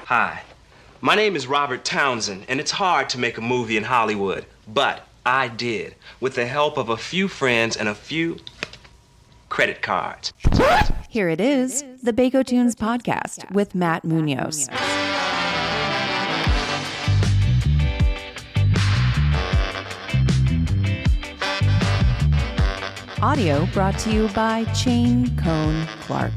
Hi, my name is Robert Townsend, and it's hard to make a movie in Hollywood, but I did, with the help of a few friends and a few credit cards. Here it is, the Baco Tunes podcast with Matt Munoz. Audio brought to you by Chain Cone Clark.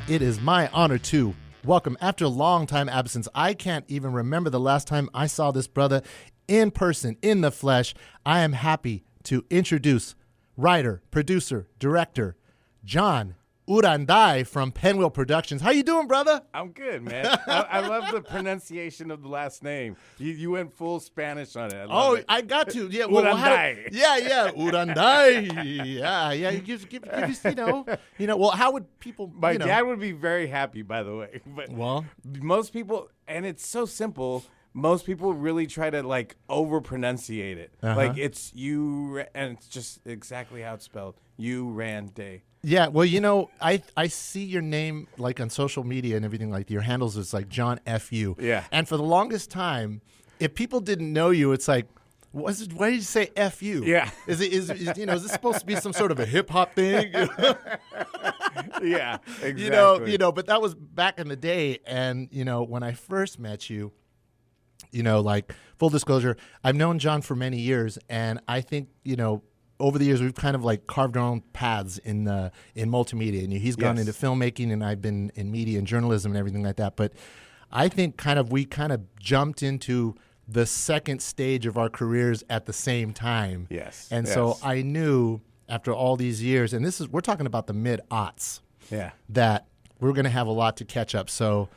It is my honor to welcome, after a long time absence, I can't even remember the last time I saw this brother in person, in the flesh. I am happy to introduce writer, producer, director, John Uranday from Penwheel Productions. How you doing, brother? I'm good, man. I love the pronunciation of the last name. You went full Spanish on it. I got to. Yeah, Uranday. Uranday. Yeah. You know. Well, how would people? My dad would be very happy, by the way. But most people, and it's so simple. Most people really try to over pronunciate it. Like it's you, and it's just exactly how it's spelled. Uranday. Yeah, well, I see your name on social media and everything your handles is John F.U. Yeah. And for the longest time, if people didn't know you, it's why did you say F.U.? Yeah. Is this supposed to be some sort of a hip hop thing? Yeah, exactly. But that was back in the day. And, when I first met you, full disclosure, I've known John for many years. And I think, over the years, we've kind of carved our own paths in multimedia. And he's gone into filmmaking, and I've been in media and journalism and everything like that. But I think we jumped into the second stage of our careers at the same time. Yes. And so I knew after all these years, and we're talking about the mid-aughts, that we're going to have a lot to catch up. So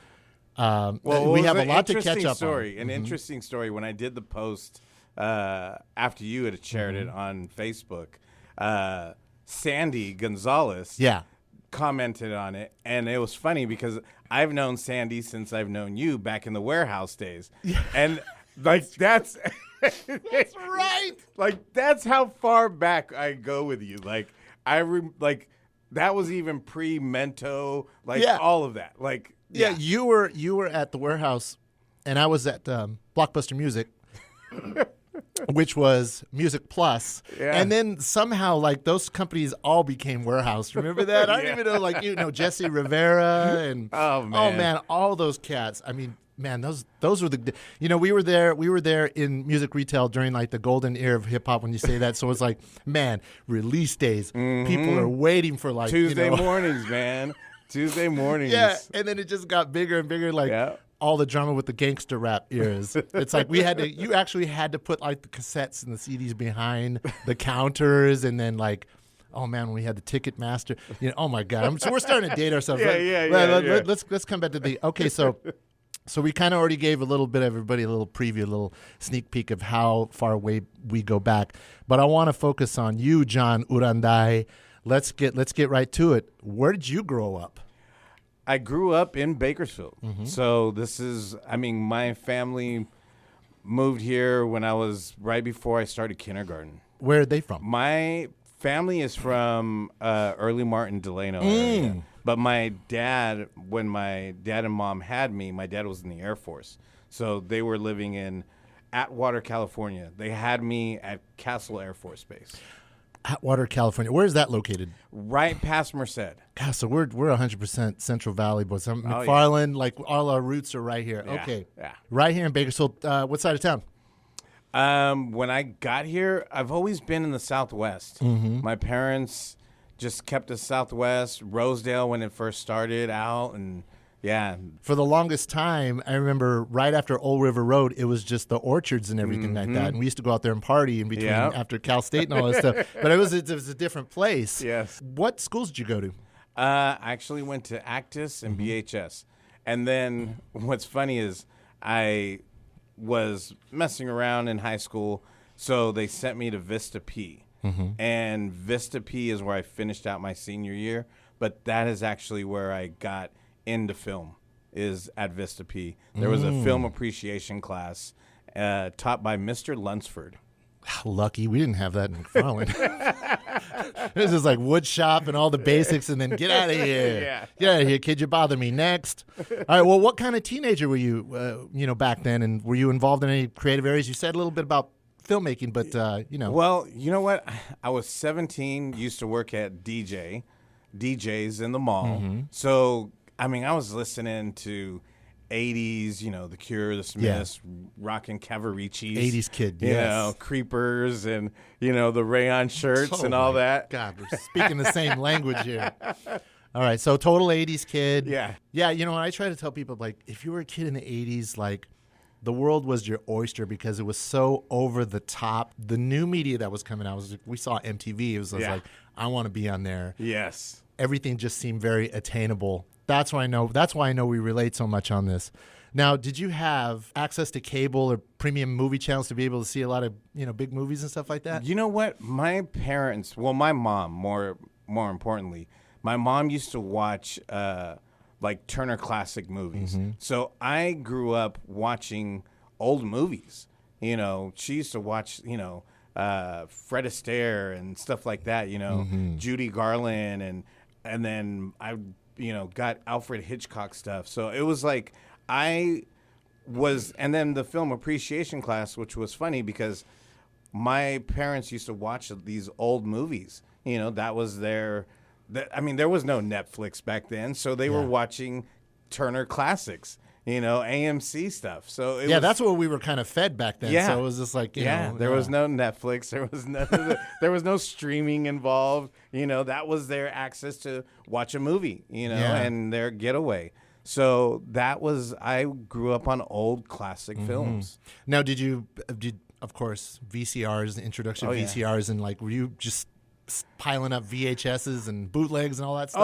we have a lot to catch up on. An interesting story. When I did the post after you had shared it on Facebook, Sandy Gonzalez commented on it, and it was funny because I've known Sandy since I've known you back in the warehouse days, and that's that's right. That's how far back I go with you. That was even pre-Mento, all of that. You were at the warehouse, and I was at Blockbuster Music. Which was Music Plus, and then somehow those companies all became Warehouse. Remember that? I don't even know Jesse Rivera and oh man, all those cats. I mean, man, those were the we were there in music retail during the golden era of hip hop. When you say that, so it's man, release days. People are waiting for Tuesday mornings, man. Tuesday mornings. Yeah, and then it just got bigger and bigger. All the drama with the gangster rap eras. It's you actually had to put the cassettes and the CDs behind the counters, and then oh man, when we had the Ticketmaster, oh my God. So we're starting to date ourselves. Let's come back to okay. So we kind of already gave a little bit of everybody a little preview, a little sneak peek of how far away we go back. But I want to focus on you, John Uranday. Let's get right to it. Where did you grow up? I grew up in Bakersfield. So my family moved here when I was right before I started kindergarten. Where are they from? My family is from early Martin Delano area. But my dad, when my dad and mom had me, my dad was in the Air Force. So they were living in Atwater, California. They had me at Castle Air Force Base. Atwater, California. Where is that located? Right past Merced. God, so we're 100% Central Valley boys. McFarland, all our roots are right here. Yeah, okay. Yeah. Right here in Bakersfield. What side of town? When I got here, I've always been in the Southwest. My parents just kept us Southwest, Rosedale when it first started out, and for the longest time, I remember right after Old River Road, it was just the orchards and everything like that. And we used to go out there and party in between after Cal State and all that stuff. But it was a different place. Yes. What schools did you go to? I actually went to Actus and BHS. And then what's funny is I was messing around in high school, so they sent me to Vista P. And Vista P is where I finished out my senior year. But that is actually where I got into film, is at Vista P. There was a film appreciation class taught by Mr. Lunsford. Lucky we didn't have that in McFarland. This is like wood shop and all the basics, and then get out of here. Yeah. Get out of here, kid. You bother me. Next. All right. Well, what kind of teenager were you, back then, and were you involved in any creative areas? You said a little bit about filmmaking, but Well, you know what? I was 17. Used to work at DJs in the mall. So I mean, I was listening to 80s, The Cure, The Smiths, rocking Cavaricis. 80s kid, you know, Creepers, and, the rayon shirts and all that. God, we're speaking the same language here. All right, so total 80s kid. Yeah. Yeah, I try to tell people, like, if you were a kid in the 80s, like, the world was your oyster because it was so over the top. The new media that was coming out was like, we saw MTV. It was like, I want to be on there. Yes. Everything just seemed very attainable. That's why I know we relate so much on this. Now, did you have access to cable or premium movie channels to be able to see a lot of, big movies and stuff like that? You know what? My parents, my mom, more importantly, my mom used to watch like Turner Classic Movies. So I grew up watching old movies. She used to watch, Fred Astaire and stuff like that, Judy Garland, and then I got Alfred Hitchcock stuff. So it was like and then the film appreciation class, which was funny because my parents used to watch these old movies. That was there was no Netflix back then. So they were watching Turner Classics, AMC stuff. So that's what we were kind of fed back then. Yeah. So it was just like, there was no Netflix. There was no streaming involved. That was their access to watch a movie, and their getaway. So I grew up on old classic films. Now, did of course, VCRs, the introduction of VCRs, and like, were you just piling up VHSs and bootlegs and all that stuff?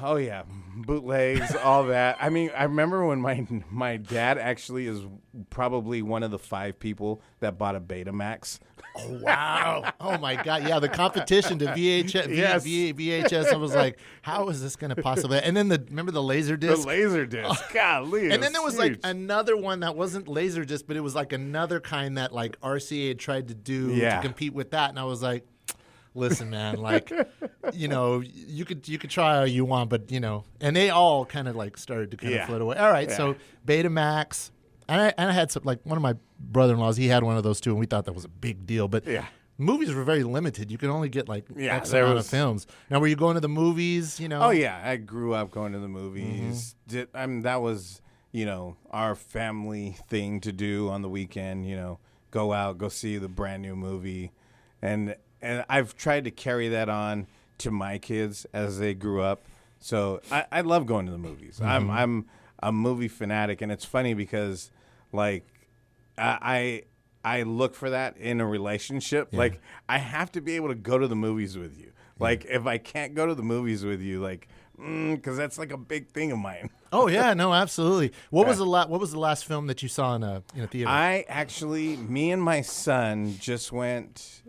Oh yeah, bootlegs, all that. I mean, I remember when my dad actually is probably one of the 5 people that bought a Betamax. Oh wow! Oh my God! Yeah, the competition to VHS. Yes. VHS. I was like, how is this going to possibly? And then remember the laser disc. The laser disc. Golly. And then there was like another one that wasn't laser disc, but it was like another kind that like RCA had tried to do to compete with that, and I was like, listen, man, like, you could try all you want, but and they all kind of like started to kind of float away. All right, so Betamax, and I had some, like, one of my brother-in-laws, he had one of those too, and we thought that was a big deal. But movies were very limited. You could only get like X amount of films. Now, were you going to the movies? Oh yeah, I grew up going to the movies. That was our family thing to do on the weekend. Go out, go see the brand new movie, and I've tried to carry that on to my kids as they grew up. So I love going to the movies. I'm a movie fanatic, and it's funny because, like, I look for that in a relationship. Yeah. Like, I have to be able to go to the movies with you. Like, if I can't go to the movies with you, like, because that's like a big thing of mine. Oh yeah, no, absolutely. What was the last film that you saw in a theater? Me and my son just went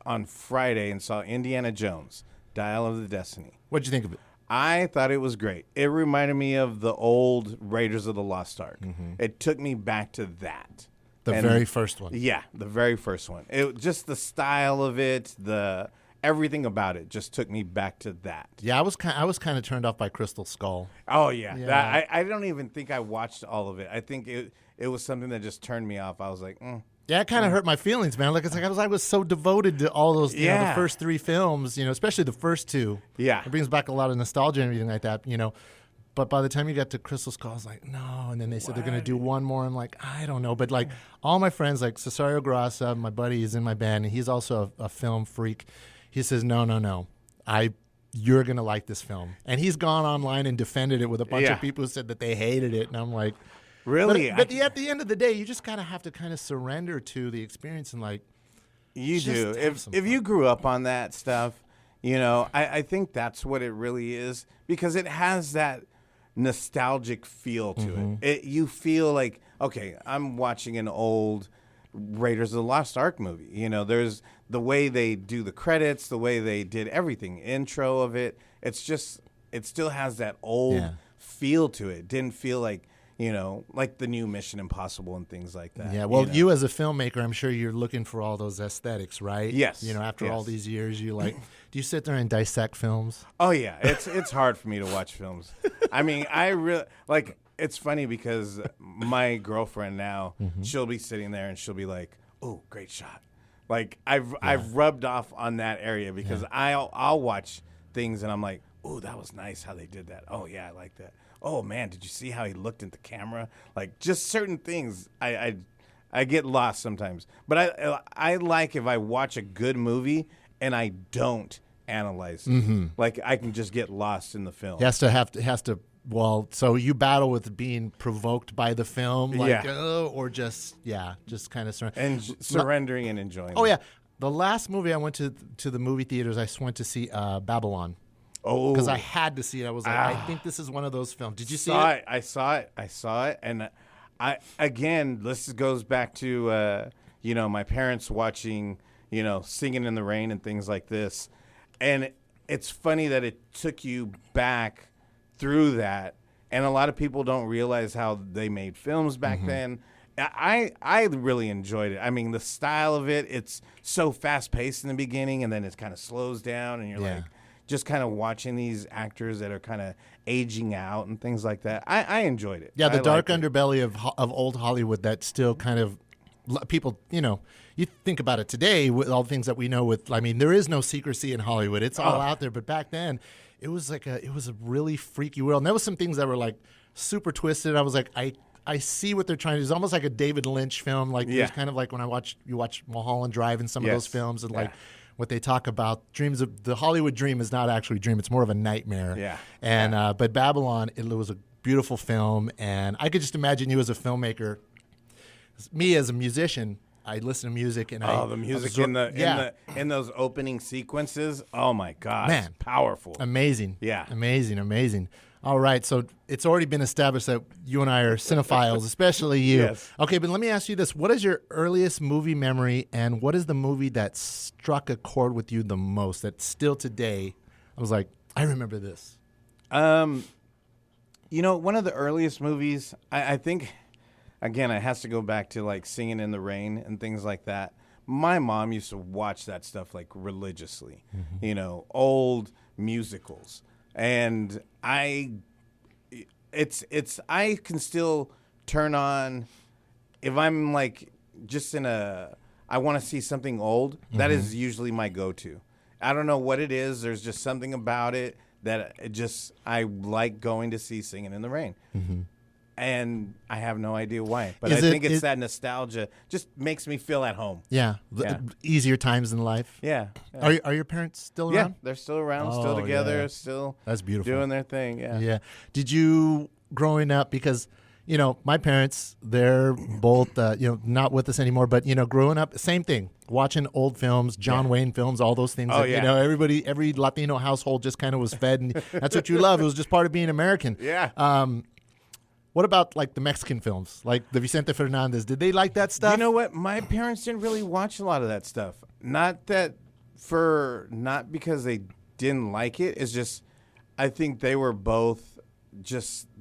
on Friday and saw Indiana Jones, Dial of the Destiny. What'd you think of it? I thought it was great. It reminded me of the old Raiders of the Lost Ark. It took me back to that. The very first one. Yeah, the very first one. It just the style of it, everything about it just took me back to that. Yeah, I was kind of turned off by Crystal Skull. Oh yeah. I don't even think I watched all of it. I think it was something that just turned me off. I was like, Yeah, it kind of hurt my feelings, man. Like, I was so devoted to all those, the first 3 films, especially the first 2. Yeah, it brings back a lot of nostalgia and everything like that, But by the time you got to Crystal Skull, I was like, no. And then they said they're going to do one more. I'm like, I don't know. But like all my friends, like Cesario Grassa, my buddy, is in my band, and he's also a film freak. He says, no. You're going to like this film. And he's gone online and defended it with a bunch of people who said that they hated it. And I'm like, really? But at the end of the day, you just kind of have to kind of surrender to the experience and like. You do. If you grew up on that stuff, I think that's what it really is, because it has that nostalgic feel to it. You feel like, okay, I'm watching an old Raiders of the Lost Ark movie. There's the way they do the credits, the way they did everything, intro of it. It's just, it still has that old feel to it. It didn't feel like, like the new Mission Impossible and things like that. Yeah, well, you as a filmmaker, I'm sure you're looking for all those aesthetics, right? Yes. After all these years, you do you sit there and dissect films? Oh yeah, it's hard for me to watch films. I mean, I really like. It's funny because my girlfriend now, she'll be sitting there and she'll be like, "Oh, great shot." Like I've rubbed off on that area because I'll watch things and I'm like, "Oh, that was nice how they did that. Oh yeah, I like that. Oh man, did you see how he looked at the camera?" Like just certain things I get lost sometimes. But I like if I watch a good movie and I don't analyze it. Like I can just get lost in the film. Has to. Well, so you battle with being provoked by the film, or just kind of surrendering and enjoying. Oh yeah, the last movie I went to the movie theaters, I went to see Babylon. Oh, because I had to see it. I was like, I think this is one of those films. Did you see it? I saw it, and this goes back to my parents watching Singing in the Rain and things like this, and it's funny that it took you back through that, and a lot of people don't realize how they made films back then. I really enjoyed it. I mean, the style of it, it's so fast paced in the beginning, and then it kind of slows down, and you're like just kind of watching these actors that are kind of aging out and things like that. I enjoyed it. Yeah, the dark underbelly of old Hollywood that still kind of people, you think about it today with all the things that we know with, I mean, there is no secrecy in Hollywood. It's all out there, but back then it was a really freaky world. And there was some things that were like super twisted. I was like, I see what they're trying to do. It's almost like a David Lynch film. Like it's kind of like when you watch Mulholland Drive and some of those films, and like what they talk about, dreams of the Hollywood dream is not actually a dream. It's more of a nightmare. Yeah. And but Babylon, it was a beautiful film, and I could just imagine you as a filmmaker, me as a musician. I listen to music and the music in those opening sequences. Oh my gosh, man, powerful, amazing, amazing. All right, so it's already been established that you and I are cinephiles, especially you. Yes. Okay, but let me ask you this: what is your earliest movie memory, and what is the movie that struck a chord with you the most? That still today, I was like, I remember this. One of the earliest movies, I think. Again, it has to go back to like Singing in the Rain and things like that. My mom used to watch that stuff like religiously, old musicals. And I can still turn on if I'm like just I want to see something old. That is usually my go-to. I don't know what it is. There's just something about it that I like going to see Singing in the Rain. And I have no idea why. But I think it's that nostalgia just makes me feel at home. Yeah. Easier times in life. Yeah. Are your parents still around? Yeah, they're still around, still together, still That's beautiful. Doing their thing. Yeah. Yeah. Did you, growing up, because, my parents, they're both, not with us anymore, but, growing up, same thing. Watching old films, John Wayne films, all those things. Every Latino household just kind of was fed, and that's what you love. It was just part of being American. Yeah. What about like the Mexican films, like the Vicente Fernandez? Did they like that stuff? You know what? My parents didn't really watch a lot of that stuff. Not because they didn't like it. It's just I think they were both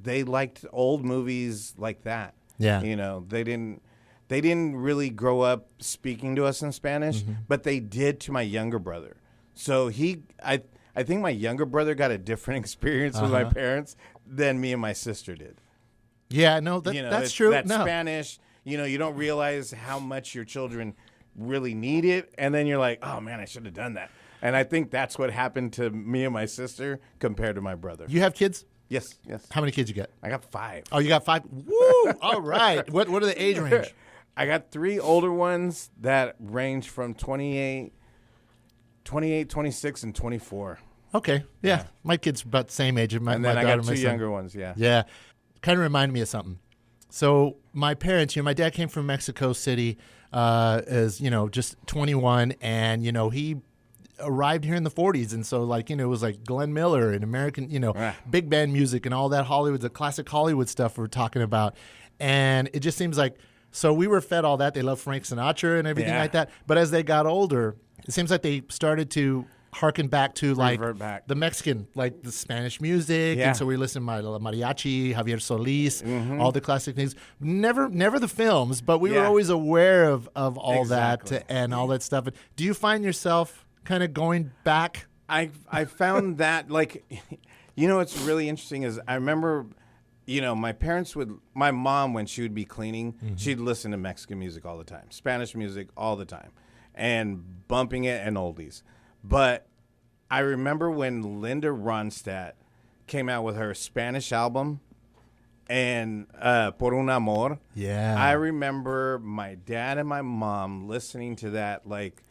they liked old movies like that. Yeah. They didn't really grow up speaking to us in Spanish, but they did to my younger brother. So I think my younger brother got a different experience with my parents than me and my sister did. Yeah, no, that's true. That Spanish, you don't realize how much your children really need it, and then you're like, oh man, I should have done that. And I think that's what happened to me and my sister compared to my brother. You have kids? Yes. How many kids you got? I got 5. Oh, you got 5? Woo! All right. What are the age range? I got 3 older ones that range from 28, 26, and 24. Okay. Yeah. My kid's about the same age. And then I got 2 younger ones, yeah. Yeah. Kind of reminded me of something. So my parents, my dad came from Mexico City as, just 21, and, he arrived here in the 40s. And so, like, it was like Glenn Miller and American, big band music and all that Hollywood, the classic Hollywood stuff we're talking about. And it just seems like, so we were fed all that. They loved Frank Sinatra and everything like that. But as they got older, it seems like they started to harken back to like Revert back. the Mexican, like the Spanish music, Yeah. and so we listen to mariachi, Javier Solis, all the classic things. Never the films, but we were Yeah. always aware of all Exactly. that and all that stuff. Do you find yourself kind of going back? I found that, like, you know, what's really interesting is I remember, you know, my mom, when she would be cleaning, she'd listen to Mexican music all the time, Spanish music all the time, and bumping it and oldies. But I remember when Linda Ronstadt came out with her Spanish album and Por un Amor. Yeah. I remember my dad and my mom listening to that. Like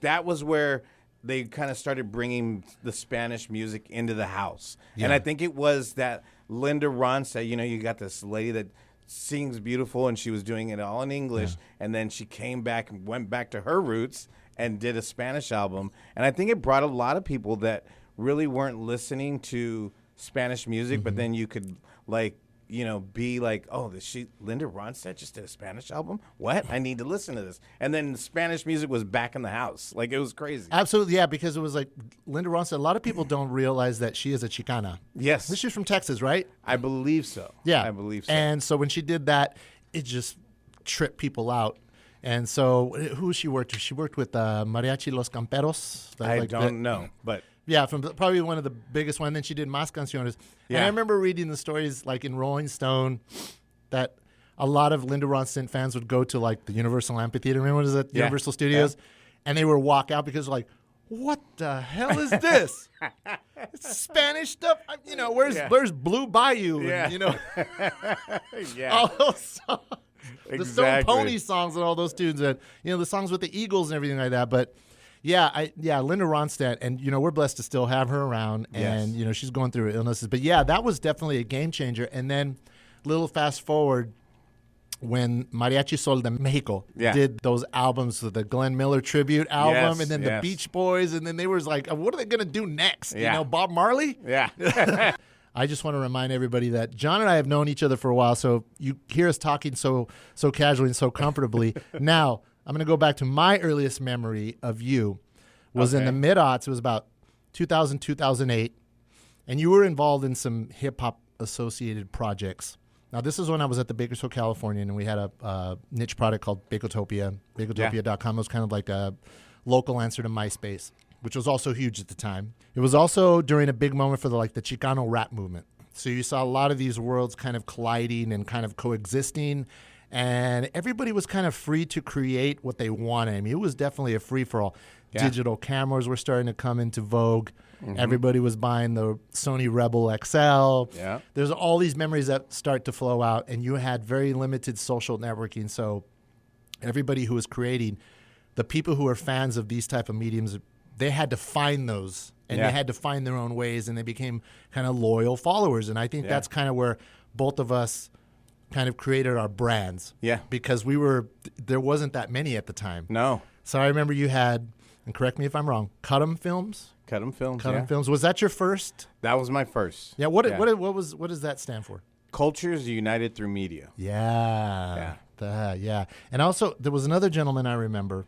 that was where they kind of started bringing the Spanish music into the house. Yeah. And I think it was that Linda Ronstadt, you know, you got this lady that sings beautiful, and she was doing it all in English. And then she came back and went back to her roots and did a Spanish album. And I think it brought a lot of people that really weren't listening to Spanish music, but then you could, like, you know, be like, oh, Linda Ronstadt just did a Spanish album? What? I need to listen to this. And then Spanish music was back in the house. Like, it was crazy. Absolutely, yeah, because it was like Linda Ronstadt. A lot of people don't realize that she is a Chicana. Yes. She's from Texas, right? I believe so. Yeah. I believe so. And so when she did that, it just tripped people out. And so who she worked with? She worked with Mariachi Los Camperos. I don't know, but... Yeah, from probably one of the biggest one. Then she did Más Canciones. And Yeah. I remember reading the stories like in Rolling Stone that a lot of Linda Ronstadt fans would go to like the Universal Amphitheater. Remember what is it? Yeah. Universal Studios. And they would walk out because like, what the hell is this? It's Spanish stuff. You know, where's Blue Bayou? And, Yeah. you know, Yeah. all those songs. The Stone Exactly. Pony songs and all those tunes, and you know the songs with the Eagles and everything like that. But yeah, Linda Ronstadt, and you know we're blessed to still have her around, and Yes. you know she's going through illnesses. But yeah, that was definitely a game changer. And then, little fast forward, when Mariachi Sol de Mexico Yeah. did those albums, with the Glenn Miller tribute album, Yes, and then the yes. Beach Boys, and then they was like, what are they gonna do next? You Yeah. know, Bob Marley. Yeah. I just want to remind everybody that John and I have known each other for a while, so you hear us talking so casually and so comfortably. Now, I'm going to go back to my earliest memory of you was in Okay. the mid-aughts. It was about 2000, 2008, and you were involved in some hip-hop associated projects. Now, this is when I was at the Bakersfield Californian, and we had a niche product called Bacotopia. Bacotopia.com was kind of like a local answer to MySpace, which was also huge at the time. It was also during a big moment for the Chicano rap movement. So you saw a lot of these worlds kind of colliding and kind of coexisting, and everybody was kind of free to create what they wanted. I mean, it was definitely a free-for-all. Yeah. Digital cameras were starting to come into vogue. Everybody was buying the Sony Rebel XL. Yeah. There's all these memories that start to flow out, and you had very limited social networking. So everybody who was creating, the people who are fans of these type of mediums, they had to find those, and Yeah. they had to find their own ways, and they became kind of loyal followers. And I think that's kind of where both of us kind of created our brands. Yeah. Because there wasn't that many at the time. No. So I remember you had, and correct me if I'm wrong, Cut 'em Films? Cut 'em films. Cut 'em Yeah. Films. Was that your first? That was my first. Yeah. What does that stand for? Cultures United Through Media. Yeah. Yeah. And also, there was another gentleman I remember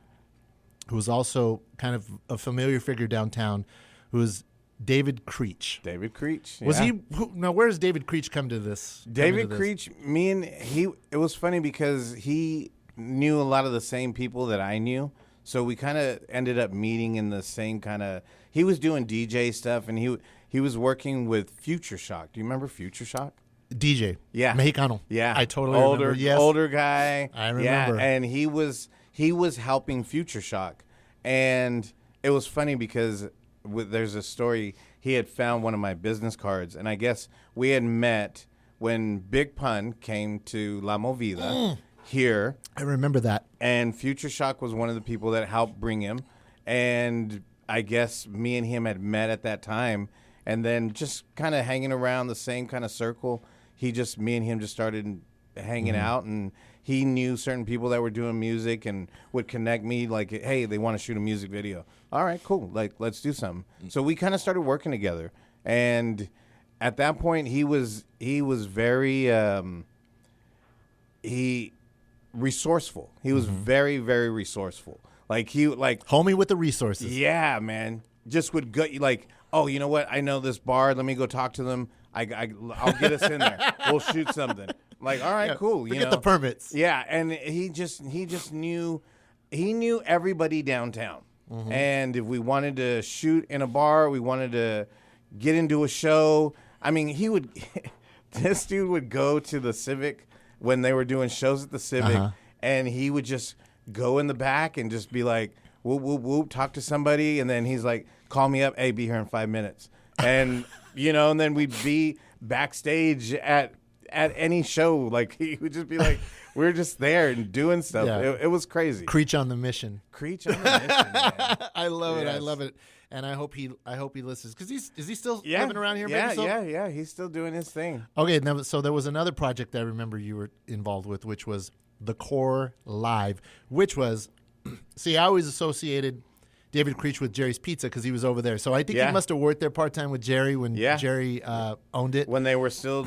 who was also kind of a familiar figure downtown, who was David Creech. David Creech. Was yeah. now, where does David Creech come to this? David Creech, it was funny because he knew a lot of the same people that I knew. So we kind of ended up meeting in the same kind of, he was doing DJ stuff, and he was working with Future Shock. Do you remember Future Shock? DJ. Yeah. Mexicano. Yeah. I totally remember. Yes. Older guy. I remember. Yeah, and he was helping Future Shock. And it was funny because there's a story. He had found one of my business cards, and I guess we had met when Big Pun came to La Movida here. I remember that. And Future Shock was one of the people that helped bring him. And I guess me and him had met at that time, and then just kind of hanging around the same kind of circle. Me and him just started hanging out, and he knew certain people that were doing music and would connect me like, hey, they want to shoot a music video. All right, cool. Like, let's do something. So we kind of started working together. And at that point, he was very resourceful. He was very, very resourceful. Like Homie with the resources. yeah, man. just would go like, oh, you know what? I know this bar. Let me go talk to them. I'll get us in there. We'll shoot something. Like, all right, cool. Get the permits. Yeah, and he just knew everybody downtown. Mm-hmm. And if we wanted to shoot in a bar, we wanted to get into a show. I mean, this dude would go to the Civic when they were doing shows at the Civic, and he would just go in the back and just be like, whoop, whoop, whoop, talk to somebody. And then he's like, call me up. Hey, be here in 5 minutes. And, and then we'd be backstage at any show. Like, he would just be like, we're just there and doing stuff. Yeah. It was crazy. Creech on the mission. Creech on the mission, man. I love it. I love it. And I hope he listens. Because is he still living around here? Yeah. He's still doing his thing. Okay, so there was another project I remember you were involved with, which was The Core Live, which was, see, I always associated David Creech with Jerry's Pizza because he was over there. So I think he must have worked there part-time with Jerry when Jerry owned it. When they were still,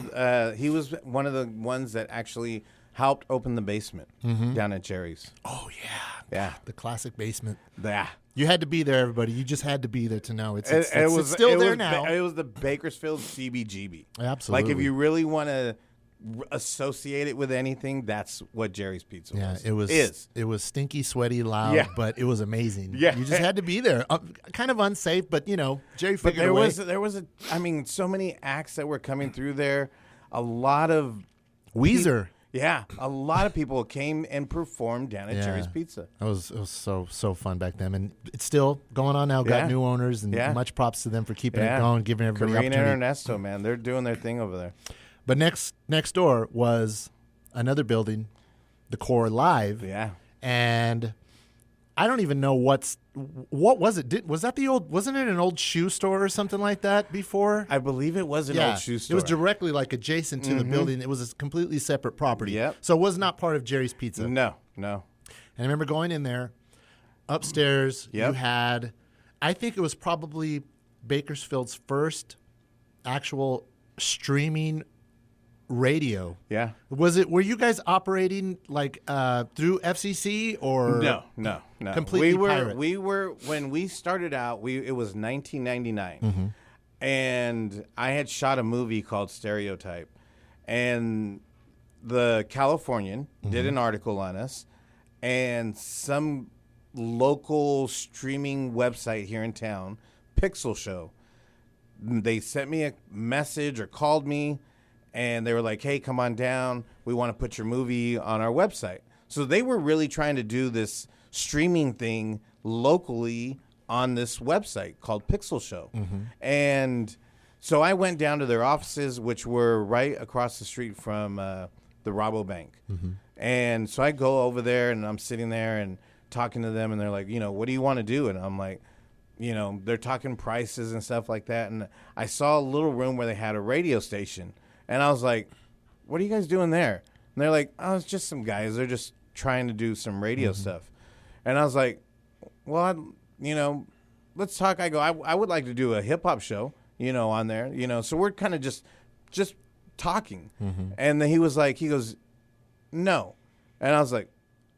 he was one of the ones that actually helped open the basement down at Jerry's. Oh, yeah. Yeah. The classic basement. Yeah. You had to be there, everybody. You just had to be there to know. It's still there now. It was the Bakersfield CBGB. Absolutely. Like, if you really want to associate it with anything, that's what Jerry's Pizza was. It was stinky, sweaty, loud, but it was amazing. Yeah. You just had to be there. Kind of unsafe, but, Jerry figured there a way. There was so many acts that were coming through there. A lot of Weezer. A lot of people came and performed down at Jerry's Pizza. It was so fun back then, and it's still going on now. Got new owners, and much props to them for keeping it going, giving everybody Karina opportunity. and Ernesto, man, they're doing their thing over there. But next door was another building, the Core Live. Yeah, and I don't even know what was it? Was that the old? Wasn't it an old shoe store or something like that before? I believe it was an old shoe store. It was directly adjacent to the building. It was a completely separate property. Yep. So it was not part of Jerry's Pizza. No. And I remember going in there, upstairs. You had, I think it was probably Bakersfield's first actual streaming radio. Yeah. Were you guys operating through FCC or No. Completely pirate? We were when we started out, it was 1999. And I had shot a movie called Stereotype, and the Californian did an article on us, and some local streaming website here in town, Pixel Show, they sent me a message or called me, and they were like, hey, come on down. We want to put your movie on our website. So they were really trying to do this streaming thing locally on this website called Pixel Show. And so I went down to their offices, which were right across the street from the Rabobank. And so I go over there, and I'm sitting there and talking to them, and they're like, what do you want to do? And I'm like, they're talking prices and stuff like that. And I saw a little room where they had a radio station. And I was like, what are you guys doing there? And they're like, oh, it's just some guys. They're just trying to do some radio stuff. And I was like, well, let's talk. I go, I would like to do a hip-hop show, on there. So we're kind of just talking. And then he goes, no. And I was like,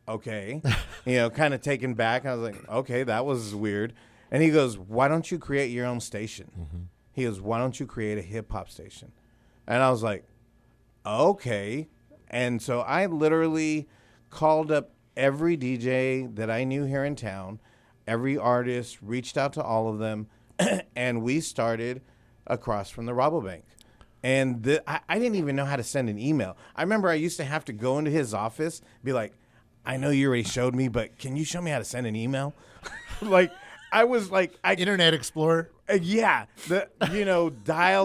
okay. Kind of taken back. I was like, okay, that was weird. And he goes, why don't you create your own station? He goes, why don't you create a hip-hop station? And I was like, okay. And so I literally called up every DJ that I knew here in town, every artist, reached out to all of them, and we started across from the Rabobank. And I didn't even know how to send an email. I remember I used to have to go into his office, be like, I know you already showed me, but can you show me how to send an email? I was like, Internet Explorer. Dial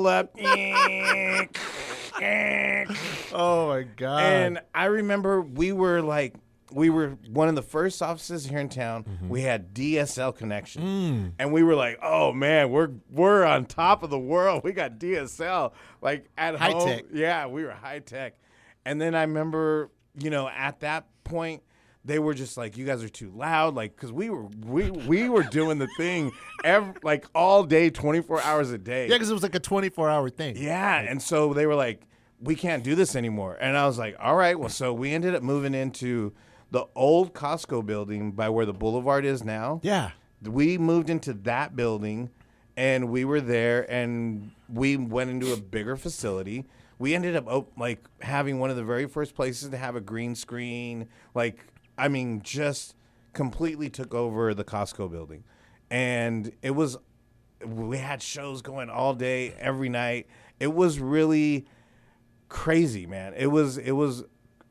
up. Oh my God. And I remember we were one of the first offices here in town. We had DSL connection. And we were like, oh man, we're on top of the world. We got DSL at high home. tech. Yeah, we were high tech. And then I remember, at that point, they were just like, you guys are too loud, because we were doing the thing all day, 24 hours a day. Yeah, because it was a 24-hour thing. Yeah, and so they were like, we can't do this anymore. And I was like, all right, well, so we ended up moving into the old Costco building by where the Boulevard is now. Yeah. we moved into that building, and we were there, and we went into a bigger facility. We ended up like having one of the very first places to have a green screen. Like, I mean, just completely took over the Costco building, and we had shows going all day, every night. It was really crazy, man. It was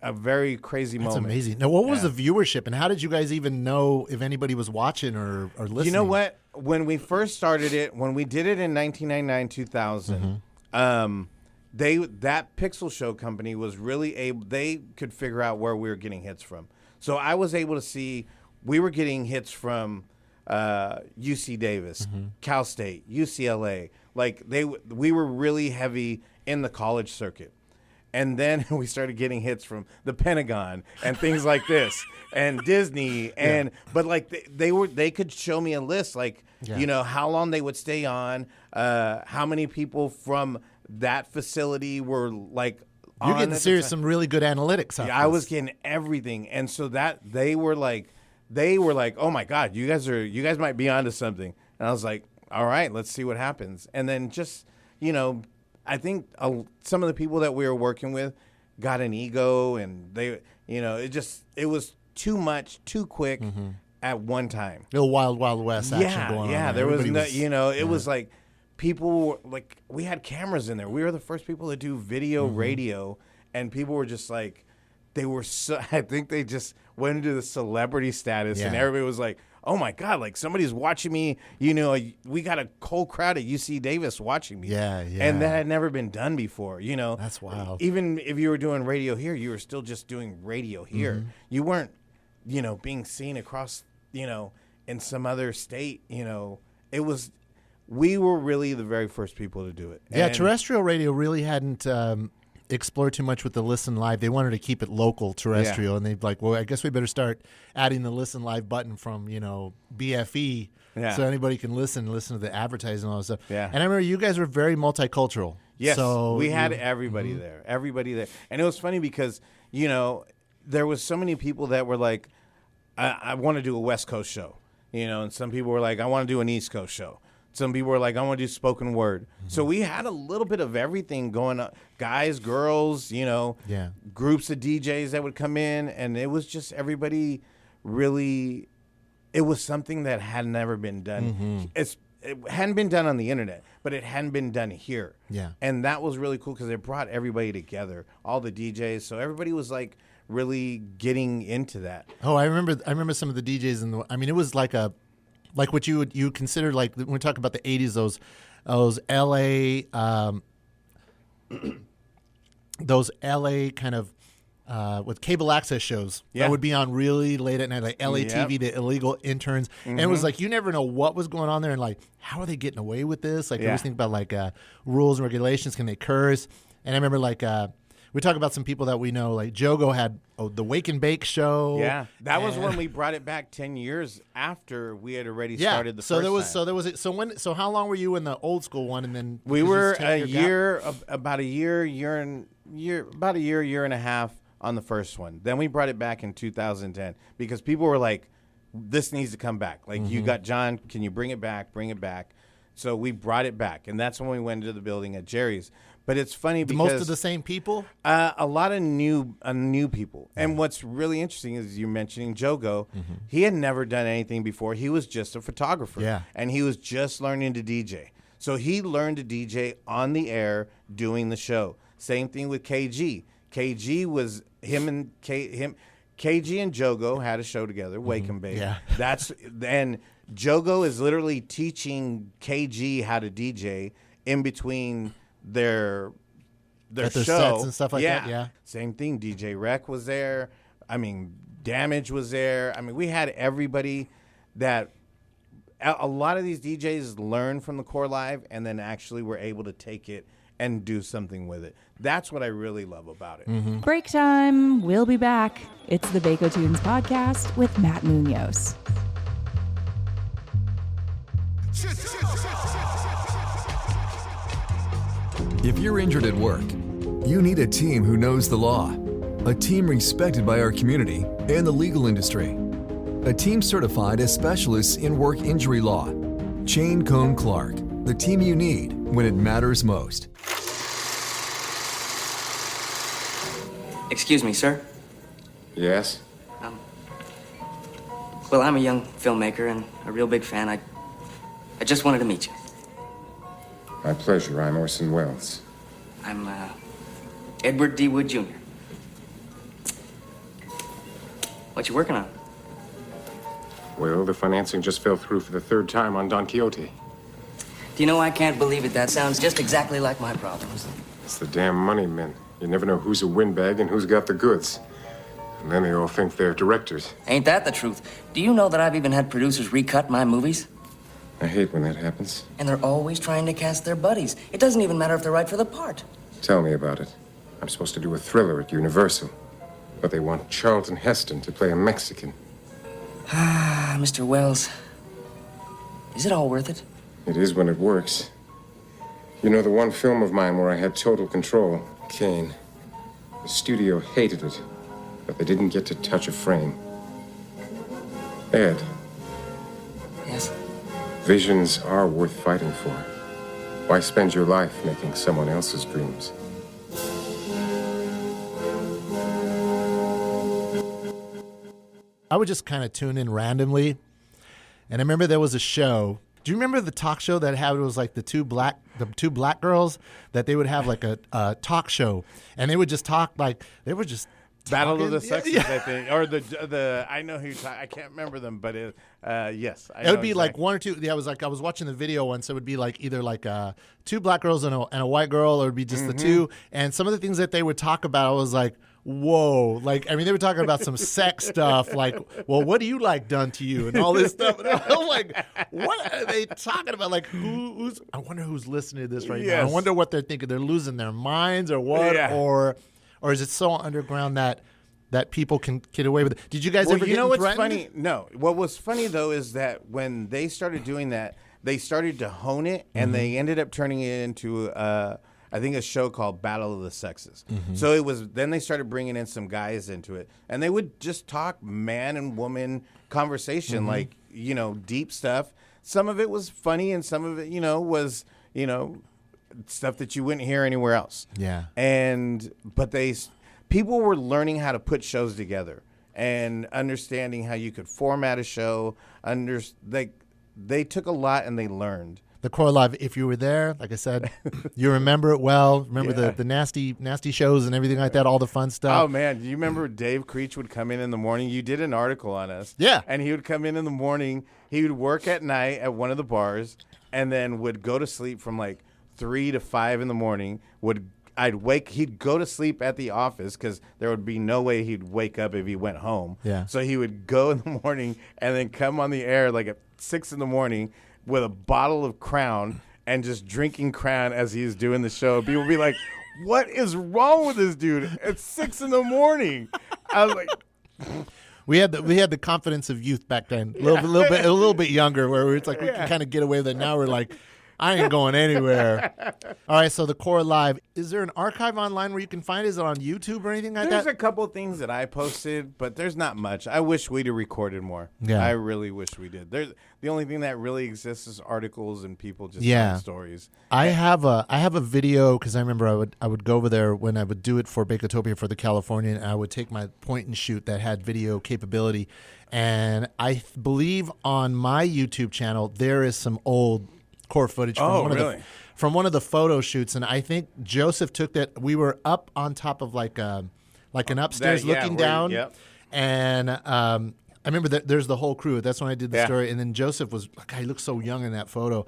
a very crazy moment. That's amazing. Now, what was the viewership, and how did you guys even know if anybody was watching or listening? You know what? When we first started it, when we did it in 1999, 2000, that Pixel Show company was really able. They could figure out where we were getting hits from. So I was able to see we were getting hits from UC Davis, Cal State, UCLA. Like we were really heavy in the college circuit. And then we started getting hits from the Pentagon and things like this, and Disney, but like they could show me a list, like you know how long they would stay on, how many people from that facility were like. You're getting some really good analytics. Yeah, I was getting everything, and so that they were like, oh my God, you guys might be onto something, and I was like, all right, let's see what happens, and then just I think some of the people that we were working with got an ego, and they, it was too much, too quick at one time. Little Wild Wild West action going on. Yeah, there was it was like people were, like, we had cameras in there. We were the first people to do video, radio, and people were just like, they were so, I think they just went into the celebrity status, and everybody was like, oh my God, like somebody's watching me, we got a whole crowd at UC Davis watching me. Yeah. And that had never been done before, That's wild. Even if you were doing radio here, you were still just doing radio here. You weren't, being seen across, in some other state, we were really the very first people to do it. Yeah, terrestrial radio really hadn't explored too much with the Listen Live. They wanted to keep it local terrestrial, and they'd like, well, I guess we better start adding the Listen Live button from BFE, so anybody can listen to the advertising and all that stuff. Yeah. And I remember you guys were very multicultural. Yes, so we had everybody there, and it was funny because there was so many people that were like, I want to do a West Coast show, and some people were like, I want to do an East Coast show. Some people were like, I want to do spoken word. So we had a little bit of everything going on. Guys, girls, groups of DJs that would come in. And it was just everybody really, it was something that had never been done. It hadn't been done on the internet, but it hadn't been done here. Yeah. And that was really cool because it brought everybody together, all the DJs. So everybody was like really getting into that. Oh, I remember some of the DJs it was like what you would consider, like when we talk about the 80s, those LA kind of with cable access shows that would be on really late at night, like LA TV, the illegal interns, and it was like you never know what was going on there, and like how are they getting away with this? Like I always think about like rules and regulations. Can they curse? And I remember like we talk about some people that we know, like Jogo had the Wake and Bake show. Yeah, that was when we brought it back 10 years after we had already started the first time. So how long were you in the old school one, and then we were about a year and a half on the first one. Then we brought it back in 2010 because people were like, "This needs to come back." Like you got John, can you bring it back? Bring it back. So we brought it back, and that's when we went into the building at Jerry's. But it's funny because most of the same people, a lot of new people. And what's really interesting is you're mentioning Jogo. He had never done anything before. He was just a photographer, and he was just learning to DJ. So he learned to DJ on the air doing the show. Same thing with KG. KG was KG and Jogo had a show together, Wake and Bake. Yeah, and Jogo is literally teaching KG how to DJ in between their show sets and stuff like that. Yeah, same thing. DJ Rec was there. I mean, Damage was there. I mean, we had everybody that a lot of these DJs learned from the Core Live and then actually were able to take it and do something with it. That's what I really love about it. Break time. We'll be back. It's the Baco Tunes podcast with Matt Munoz. If you're injured at work, you need a team who knows the law, a team respected by our community and the legal industry. A team certified as specialists in work injury law. Chain Cone Clark, the team you need when it matters most. Excuse me, sir. Yes? Well, I'm a young filmmaker and a real big fan. I just wanted to meet you. My pleasure. I'm Orson Welles. I'm Edward D. Wood Jr. What you working on? Well, the financing just fell through for the third time on Don Quixote. Do you know, I can't believe it. That sounds just exactly like my problems. It's the damn money men. You never know who's a windbag and who's got the goods. And then they all think they're directors. Ain't that the truth? Do you know that I've even had producers recut my movies? I hate when that happens. And they're always trying to cast their buddies. It doesn't even matter if they're right for the part. Tell me about it. I'm supposed to do a thriller at Universal. But they want Charlton Heston to play a Mexican. Ah, Mr. Wells. Is it all worth it? It is when it works. You know, the one film of mine where I had total control, Kane. The studio hated it, but they didn't get to touch a frame. Ed, Yes? visions are worth fighting for. Why spend your life making someone else's dreams? I would just kind of tune in randomly. And I remember there was a show. Do you remember the talk show that had, it was like the two black girls that they would have like a talk show, and they would just talk like they were just Battle talking. of the Sexes, Yeah. I think, or the I know who you're talking. I can't remember them, but yes, I It would know be like exactly. one or two. Yeah, I was watching the video once. It would be like either like two black girls and a white girl, or it would be just the two. And some of the things that they would talk about, I was like, whoa. Like, I mean, they were talking about some sex stuff. Like, well, what do you like done to you and all this stuff. And I'm like, what are they talking about? Like, who's? I wonder who's listening to this right now. Yes. I wonder what they're thinking. They're losing their minds or what? Yeah. Or is it so underground that people can get away with it? Did you guys Well, ever you get know what's threatened? funny? No. What was funny, though, is that when they started doing that, they started to hone it, and they ended up turning it into, I think, a show called Battle of the Sexes. So it was, then they started bringing in some guys into it, and they would just talk man and woman conversation, like, you know, deep stuff. Some of it was funny, and some of it, you know, was, you know, stuff that you wouldn't hear anywhere else. Yeah. But people were learning how to put shows together and understanding how you could format a show. They took a lot and they learned. The Core Live, if you were there, like I said, you remember it well. Remember the nasty shows and everything like that, all the fun stuff. Oh, man. Do you remember Dave Creech would come in the morning? You did an article on us. Yeah. And he would come in the morning. He would work at night at one of the bars and then would go to sleep from like 3 to 5 in the morning. He'd go to sleep at the office because there would be no way he'd wake up if he went home. Yeah. So he would go in the morning and then come on the air like at 6 in the morning with a bottle of Crown and just drinking Crown as he's doing the show. People would be like, what is wrong with this dude? It's 6 in the morning. I was like, We had the confidence of youth back then, a little bit younger, where it's like we can kind of get away with it. Now we're like, I ain't going anywhere. All right, so the Core Live, is there an archive online where you can find it? Is it on YouTube or anything like there's that? a couple things that I posted, but there's not much. I wish we'd have recorded more. Yeah. I really wish we did. The only thing that really exists is articles and people just Yeah. telling stories. I have a video because I remember I would go over there when I would do it for Bacotopia for the Californian, and I would take my point and shoot that had video capability, and I believe on my YouTube channel there is some old Core footage from from one of the photo shoots, and I think Joseph took that. We were up on top of like an upstairs looking down, Yep. and I remember that there's the whole crew. That's when I did the Yeah. story, and then Joseph was, God, he looked so young in that photo.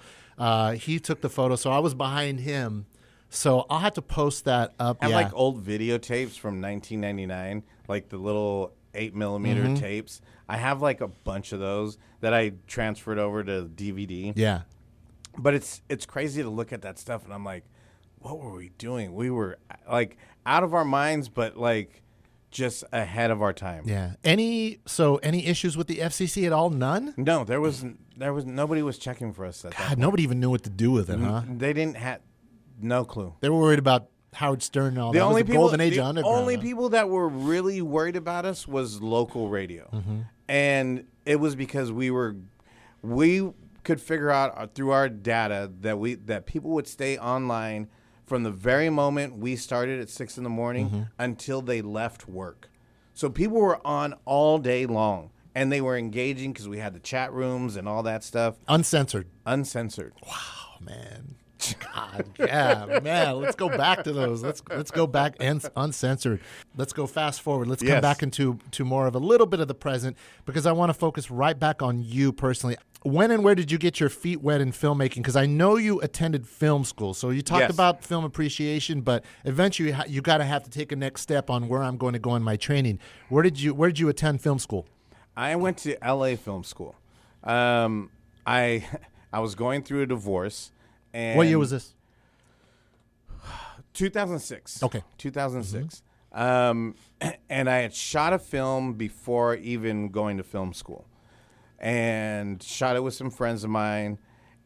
He took the photo, so I was behind him. So I'll have to post that up. I have yeah. like old videotapes from 1999, like the little 8mm tapes. I have like a bunch of those that I transferred over to DVD. Yeah. But it's crazy to look at that stuff, and I'm like, what were we doing? We were like out of our minds, but like just ahead of our time. Yeah. Any issues with the FCC at all? None? No, there was nobody was checking for us at that God, point. nobody even knew what to do with it, huh? They didn't have no clue. They were worried about Howard Stern and all The that. only It was the people, golden age the of underground. only huh? people that were really worried about us was local radio, and it was because we could figure out through our data that people would stay online from the very moment we started at 6 a.m. until they left work. So people were on all day long, and they were engaging because we had the chat rooms and all that stuff. Uncensored. Wow, man. God, yeah, man. Let's go back to those. Let's go back and uncensored. Let's go fast forward. Let's come back into more of a little bit of the present, because I want to focus right back on you personally. When and where did you get your feet wet in filmmaking? Because I know you attended film school. So you talked about film appreciation, but eventually you got to have to take a next step on where I'm going to go in my training. Where did you attend film school? I went to LA Film School. I was going through a divorce. And what year was this? 2006. Okay. 2006. And I had shot a film before even going to film school. And shot it with some friends of mine.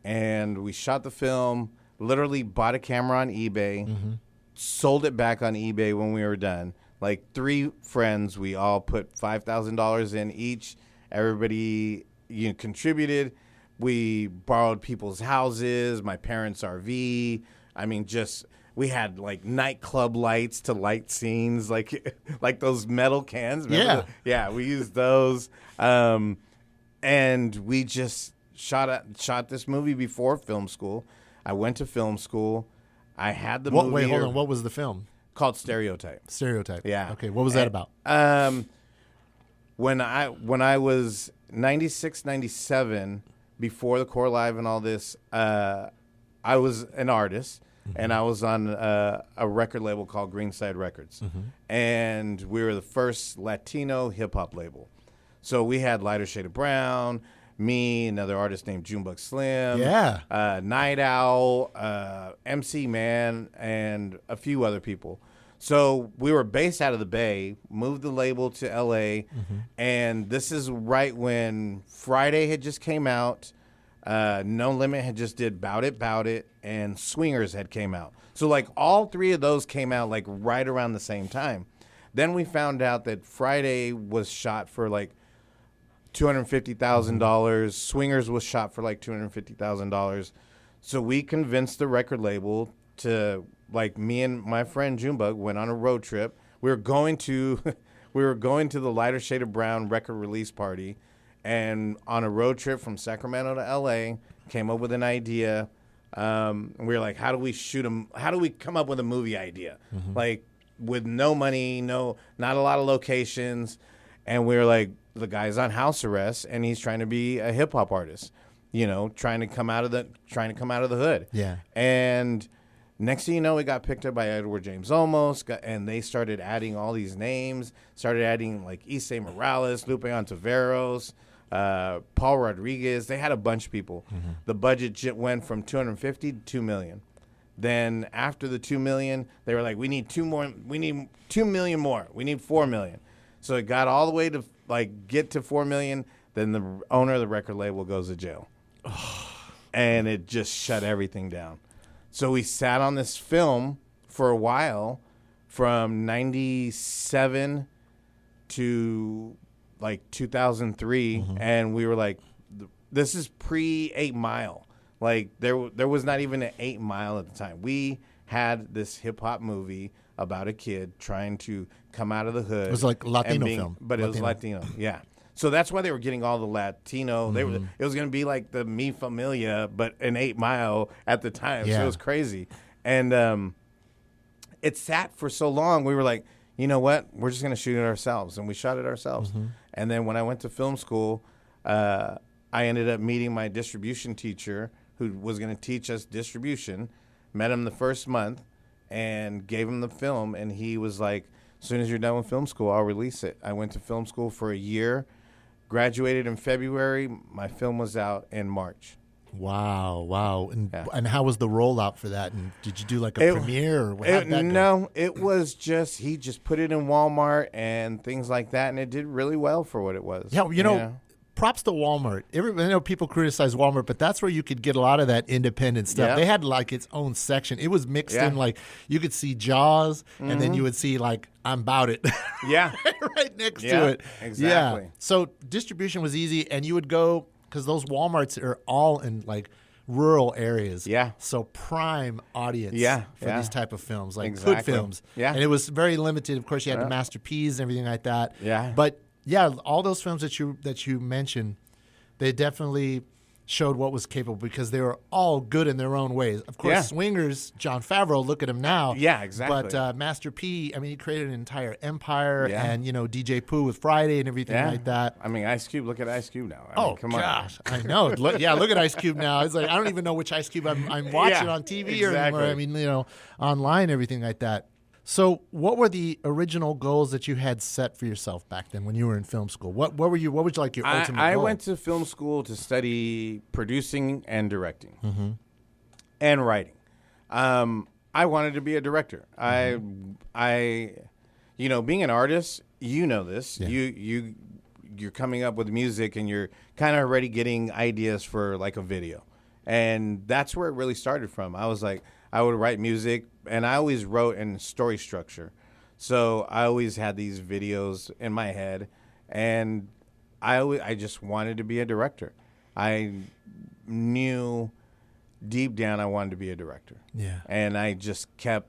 And we shot the film, literally bought a camera on eBay, sold it back on eBay when we were done. Like 3 friends, we all put $5,000 in each. Everybody contributed. We borrowed people's houses, my parents' RV. I mean, we had like nightclub lights to light scenes, like those metal cans. Remember we used those. And we just shot this movie before film school. I went to film school. I had the movie. Wait, hold on. What was the film? Called Stereotype. Yeah. Okay. What was that about? When I was 96, 97, before the Core Live and all this, I was an artist, and I was on a record label called Greenside Records. And we were the first Latino hip-hop label. So we had Lighter Shade of Brown, me, another artist named Junebug Slim, Night Owl, MC Man, and a few other people. So we were based out of the Bay, moved the label to L.A., and this is right when Friday had just came out, No Limit had just did Bout It, and Swingers had came out. So, like, all 3 of those came out, like, right around the same time. Then we found out that Friday was shot for, like, $250,000. Swingers was shot for, like, $250,000. So we convinced the record label to... Like, me and my friend Junebug went on a road trip. We were going to the Lighter Shade of Brown record release party, and on a road trip from Sacramento to LA, came up with an idea. And we were like, how do we come up with a movie idea? Like, with no money, not a lot of locations. And we were like, the guy's on house arrest and he's trying to be a hip hop artist, trying to come out of the hood. Yeah. And next thing you know, we got picked up by Edward James Olmos, and they started adding all these names, started adding like Issei Morales, Lupe Ontiveros, Paul Rodriguez. They had a bunch of people. The budget went from $250,000 to $2 million. Then after the $2 million, they were like, we need $2 million more. We need $4 million. So it got all the way to like get to $4 million. Then the owner of the record label goes to jail. And it just shut everything down. So we sat on this film for a while, from 97 to like 2003, and we were like, this is pre-8 Mile. Like, there was not even an 8 Mile at the time. We had this hip-hop movie about a kid trying to come out of the hood. It was like Latino film. But it was Latino, yeah. So that's why they were getting all the Latino. It was going to be like the Mi Familia, but an 8 Mile at the time. Yeah. So it was crazy. And it sat for so long. We were like, you know what? We're just going to shoot it ourselves. And we shot it ourselves. And then when I went to film school, I ended up meeting my distribution teacher who was going to teach us distribution. Met him the first month and gave him the film. And he was like, as soon as you're done with film school, I'll release it. I went to film school for a year. Graduated in February. My film was out in March. Wow. And how was the rollout for that? And did you do like a premiere? Or how did that go? No, it was just, he just put it in Walmart and things like that. And it did really well for what it was. Yeah, props to Walmart. I know people criticize Walmart, but that's where you could get a lot of that independent stuff. Yeah. They had like its own section. It was mixed in, like you could see Jaws, and then you would see like I'm About It. Yeah. right next to it. Exactly. Yeah. So distribution was easy, and you would go because those Walmarts are all in like rural areas. Yeah. So prime audience for these type of films, like hood films. Yeah. And it was very limited. Of course, you had the Master P's and everything like that. Yeah. But yeah, all those films that you mentioned, they definitely showed what was capable because they were all good in their own ways. Of course, Swingers, Jon Favreau, look at him now. Yeah, exactly. But Master P, I mean, he created an entire empire, Yeah. and DJ Pooh with Friday and everything like that. I mean, Ice Cube. Look at Ice Cube now. I mean, come gosh, I know. Look at Ice Cube now. It's like I don't even know which Ice Cube I'm watching on TV or anymore. I mean, online, everything like that. So, what were the original goals that you had set for yourself back then when you were in film school? What was like your ultimate goal? I went to film school to study producing and directing and writing. I wanted to be a director. I being an artist, this. Yeah. You're coming up with music and you're kind of already getting ideas for like a video. And that's where it really started from. I was like, I would write music, and I always wrote in story structure. So I always had these videos in my head, and I just wanted to be a director. I knew deep down I wanted to be a director. Yeah. And I just kept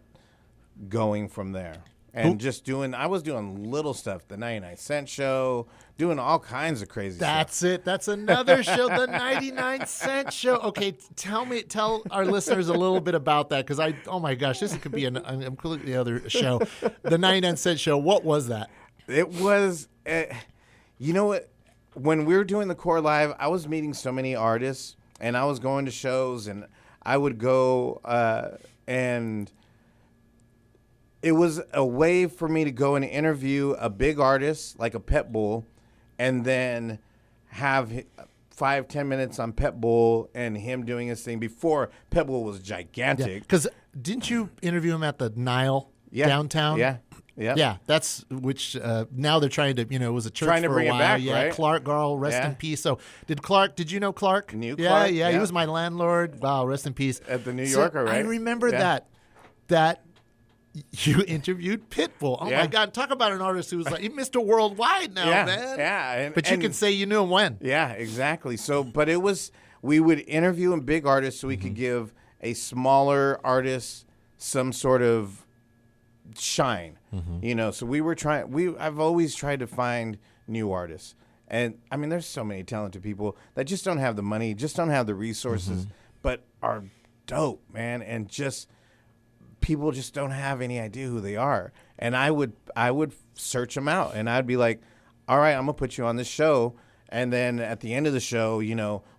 going from there. And I was doing little stuff, the 99-cent show, doing all kinds of crazy stuff. That's it. That's another show, the 99-cent show. Okay, tell our listeners a little bit about that, because oh my gosh, this could be a completely other show. The 99-cent show, what was that? It was, you know what? When we were doing the Core Live, I was meeting so many artists, and I was going to shows, and I would go and it was a way for me to go and interview a big artist like a Pitbull, and then have 5-10 minutes on Pitbull and him doing his thing before Pitbull was gigantic. Because didn't you interview him at the Nile downtown? Yeah. Yeah, that's which now they're trying to, it was a church trying to for bring a while. it back, yeah, right? Clark Garl, rest in peace. So did you know Clark? Knew yeah, Clark, yeah, he was my landlord. Wow, rest in peace. At the New Yorker, right? I remember that you interviewed Pitbull. Oh my God, talk about an artist who was like Mr. Worldwide now, man. Yeah, but you can say you knew him when. Yeah, exactly. So, but we would interview a big artist so we could give a smaller artist some sort of shine. So I've always tried to find new artists. And I mean, there's so many talented people that just don't have the money, just don't have the resources, but are dope, man. And just people just don't have any idea who they are. And I would search them out, and I'd be like, all right, I'm gonna put you on this show. And then at the end of the show,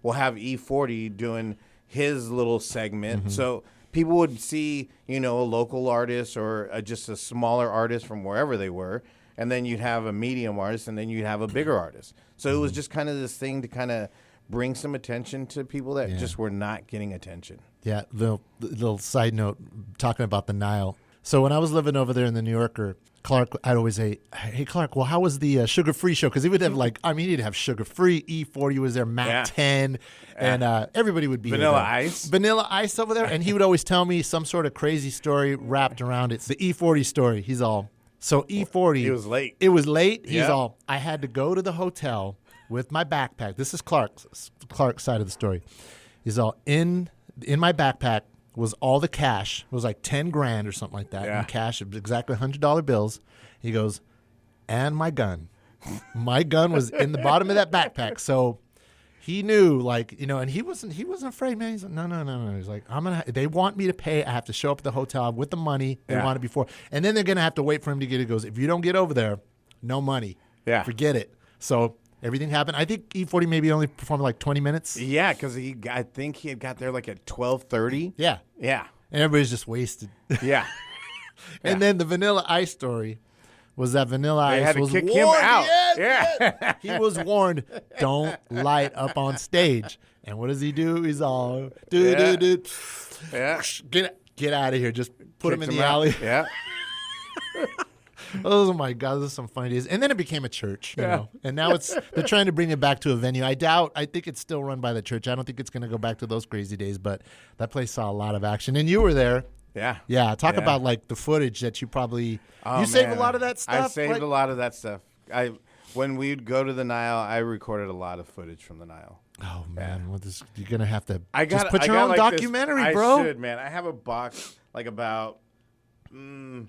we'll have E40 doing his little segment. So people would see, a local artist or just a smaller artist from wherever they were. And then you'd have a medium artist, and then you'd have a bigger artist. So it was just kind of this thing to kind of bring some attention to people that just were not getting attention. Yeah, little side note, talking about the Nile. So when I was living over there in the New Yorker, Clark, I'd always say, hey, Clark, well, how was the sugar-free show? Because he would have he'd have sugar-free, E40 was there, Mac 10, and everybody would be Vanilla Ice. Vanilla Ice over there. And he would always tell me some sort of crazy story wrapped around it. It's the E40 story. He's all, so E40. It was late. It was late. He's all, I had to go to the hotel with my backpack. This is Clark's side of the story. He's all, in my backpack was all the cash. It was like 10 grand or something like that in cash. It was exactly $100 bills. He goes, and my gun. My gun was in the bottom of that backpack. So he knew, and he wasn't afraid, man. He's like, no. He's like, they want me to pay. I have to show up at the hotel with the money they wanted before. And then they're going to have to wait for him to get it. He goes, if you don't get over there, no money. Yeah. Forget it. So everything happened. I think E40 maybe only performed like 20 minutes. Yeah, because I think he had got there like at 12:30. Yeah. Yeah. And everybody's just wasted. Yeah. And then the Vanilla Ice story was that Vanilla Ice had to was kick warned. him out. Yes. He was warned, don't light up on stage. And what does he do? He's all, dude. Yeah. Get out of here. Just put him in the out. alley. Yeah. Oh my God, those are some funny days. And then it became a church, you know. And now they're trying to bring it back to a venue. I think it's still run by the church. I don't think it's going to go back to those crazy days, but that place saw a lot of action. And you were there. Yeah. Yeah. Talk about like the footage that you probably saved a lot of that stuff. I saved a lot of that stuff. When we'd go to the Nile, I recorded a lot of footage from the Nile. Oh man, you're gonna have to put your I own like documentary, bro. I should, man. I have a box like about 2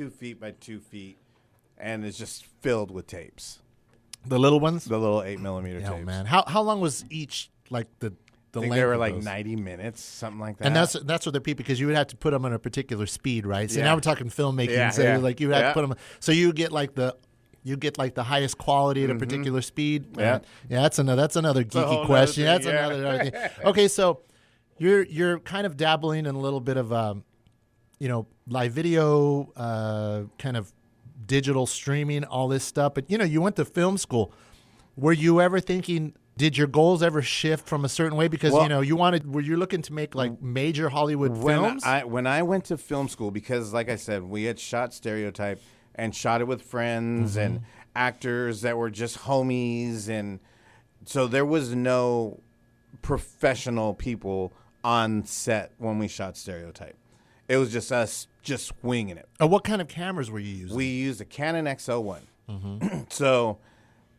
feet by 2 feet, and it's just filled with tapes. The little ones, the little 8mm tapes. Oh man, how long was each? Like the I think length they were of like those? 90 minutes, something like that. And that's what they're because you would have to put them on a particular speed, right? So now we're talking filmmaking. Yeah, so yeah. like you have to put them. So you get like the highest quality at a particular speed. Yeah, that's another geeky question. That's another thing. Okay, so you're kind of dabbling in a little bit of live video, kind of digital streaming, all this stuff. But you went to film school. Were you ever thinking? Did your goals ever shift from a certain way? Because, were you looking to make like major Hollywood films? When I went to film school, because like I said, we had shot Stereotype and shot it with friends and actors that were just homies. And so there was no professional people on set when we shot Stereotype. It was just us just winging it. What kind of cameras were you using? We used a Canon XO1. So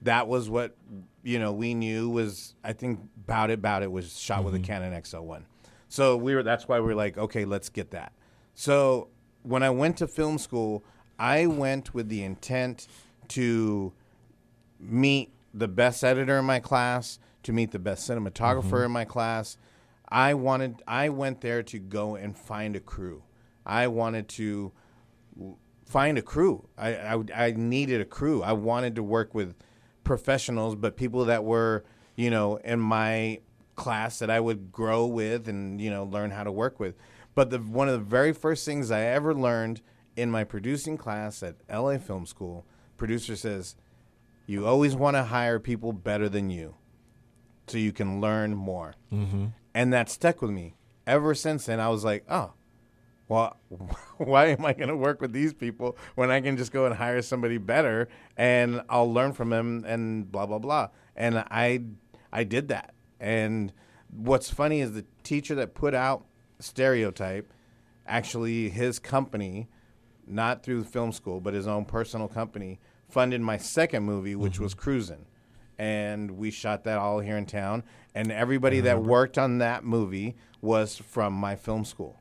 that was what we knew was, I think about it was shot with a Canon XO1. So that's why we were like, okay, let's get that. So when I went to film school, I went with the intent to meet the best editor in my class, to meet the best cinematographer in my class. I went there to go and find a crew. I wanted to find a crew. I needed a crew. I wanted to work with professionals, but people that were, in my class that I would grow with and, learn how to work with. But one of the very first things I ever learned in my producing class at LA Film School, producer says, you always want to hire people better than you so you can learn more. And that stuck with me. Ever since then, I was like, oh, well, why am I going to work with these people when I can just go and hire somebody better and I'll learn from them and blah, blah, blah. And I did that. And what's funny is the teacher that put out Stereotype, actually his company, not through film school, but his own personal company, funded my second movie, which was Cruisin'. And we shot that all here in town. And everybody that worked on that movie was from my film school.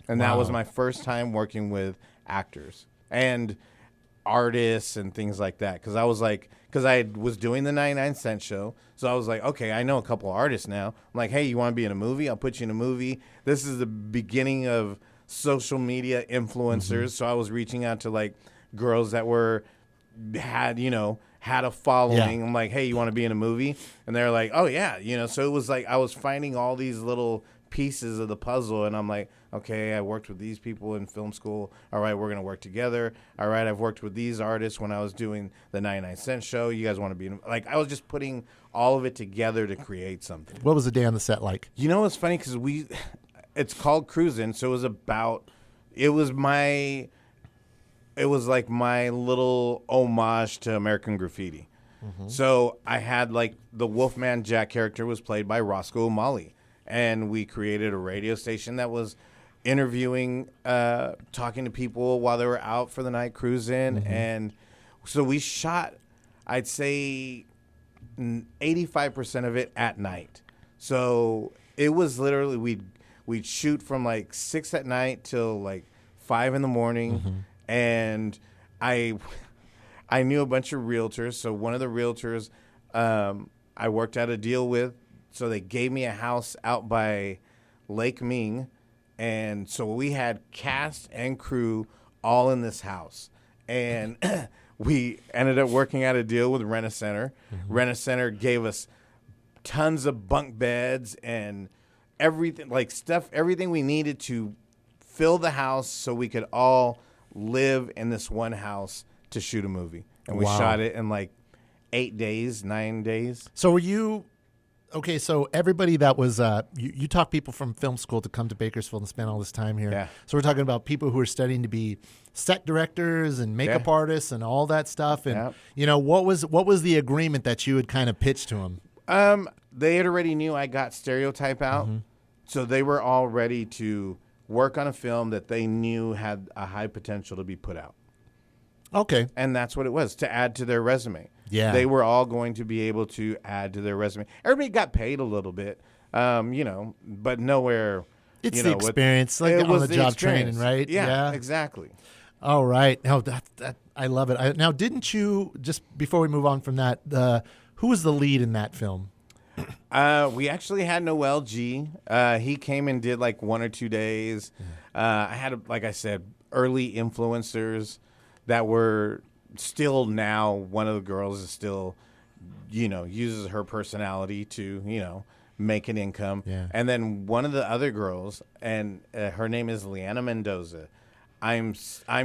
And that was my first time working with actors and artists and things like that. Because I was doing the 99-cent show. So I was like, okay, I know a couple of artists now. I'm like, hey, you want to be in a movie? I'll put you in a movie. This is the beginning of social media influencers. So I was reaching out to like girls that had a following. I'm like, hey, you want to be in a movie? And they're like, oh yeah. So it was like I was finding all these little pieces of the puzzle, and I'm like, okay, I worked with these people in film school. All right, we're gonna work together. All right, I've worked with these artists when I was doing the 99-cent show. You guys want to be like, I was just putting all of it together to create something. What was the day on the set like? It's funny because it's called Cruisin', so it was like my little homage to American Graffiti. So I had like the Wolfman Jack character was played by Roscoe O'Malley. And we created a radio station that was interviewing, talking to people while they were out for the night cruising. And so we shot, I'd say 85% of it at night. So it was literally, we'd shoot from like 6 at night till like 5 in the morning. And I knew a bunch of realtors. So one of the realtors I worked out a deal with. So they gave me a house out by Lake Ming. And so we had cast and crew all in this house. And we ended up working out a deal with Rent-A-Center. Rent-A-Center gave us tons of bunk beds and everything, everything we needed to fill the house so we could all live in this one house to shoot a movie. And we shot it in like 8 days, 9 days. So were you Okay, so everybody that was you taught people from film school to come to Bakersfield and spend all this time here. Yeah. So we're talking about people who are studying to be set directors and makeup artists and all that stuff. And what was the agreement that you had kind of pitched to them? They had already knew I got Stereotype out, so they were all ready to work on a film that they knew had a high potential to be put out. Okay. And that's what it was, to add to their resume. Yeah. They were all going to be able to add to their resume. Everybody got paid a little bit, but nowhere. It's the experience, like on the job training, right? Yeah, exactly. All right. Now, I love it. Now, didn't you, just before we move on from that, who was the lead in that film? We actually had Noel G. He came and did like 1 or 2 days. I had, like I said, early influencers that were still now. One of the girls is still, uses her personality to, make an income. Yeah. And then one of the other girls, and her name is Leanna Mendoza. I'm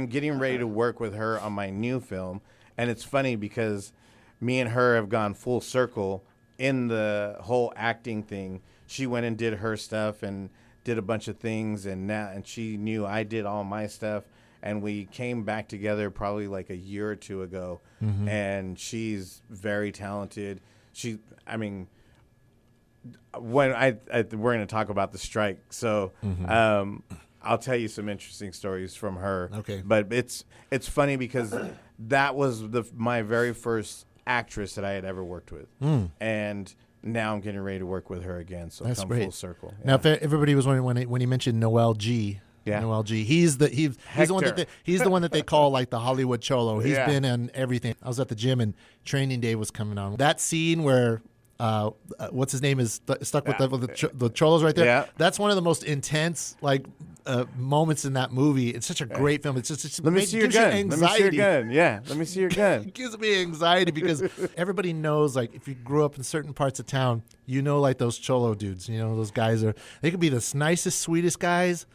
getting ready to work with her on my new film. And it's funny because me and her have gone full circle in the whole acting thing. She went and did her stuff and did a bunch of things, and she knew I did all my stuff, and we came back together probably like a year or two ago. And she's very talented. When we're going to talk about the strike, so I'll tell you some interesting stories from her. Okay, but it's funny because that was my very first actress that I had ever worked with, and now I'm getting ready to work with her again. So that's come great. Full circle. Yeah. Now, if everybody was wondering when he mentioned Noel G. Yeah. Noel G. He's the one that they call like the Hollywood Cholo. He's been on everything. I was at the gym and Training Day was coming on. That scene where what's his name is stuck with the Cholos right there. Yeah. That's one of the most intense moments in that movie. It's such a great film. It's just Let me see your gun. Anxiety. Let me see your gun. Yeah, let me see your gun. It gives me anxiety because everybody knows, like, if you grew up in certain parts of town, like those Cholo dudes. Those guys they could be the nicest, sweetest guys,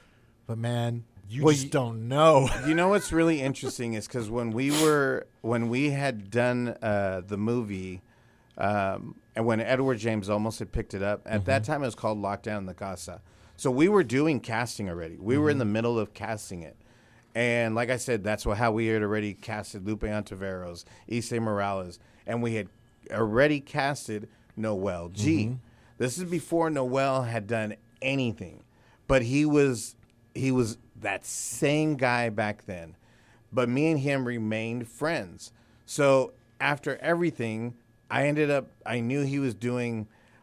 but man, you just don't know. You know what's really interesting is because when we had done the movie, and when Edward James Olmos had picked it up, at that time it was called Lockdown in the Casa. So we were doing casting already. We were in the middle of casting it. And like I said, that's how we had already casted Lupe Ontiveros, Issei Morales, and we had already casted Noel G. This is before Noel had done anything. But he was that same guy back then. But me and him remained friends. So after everything, I knew he was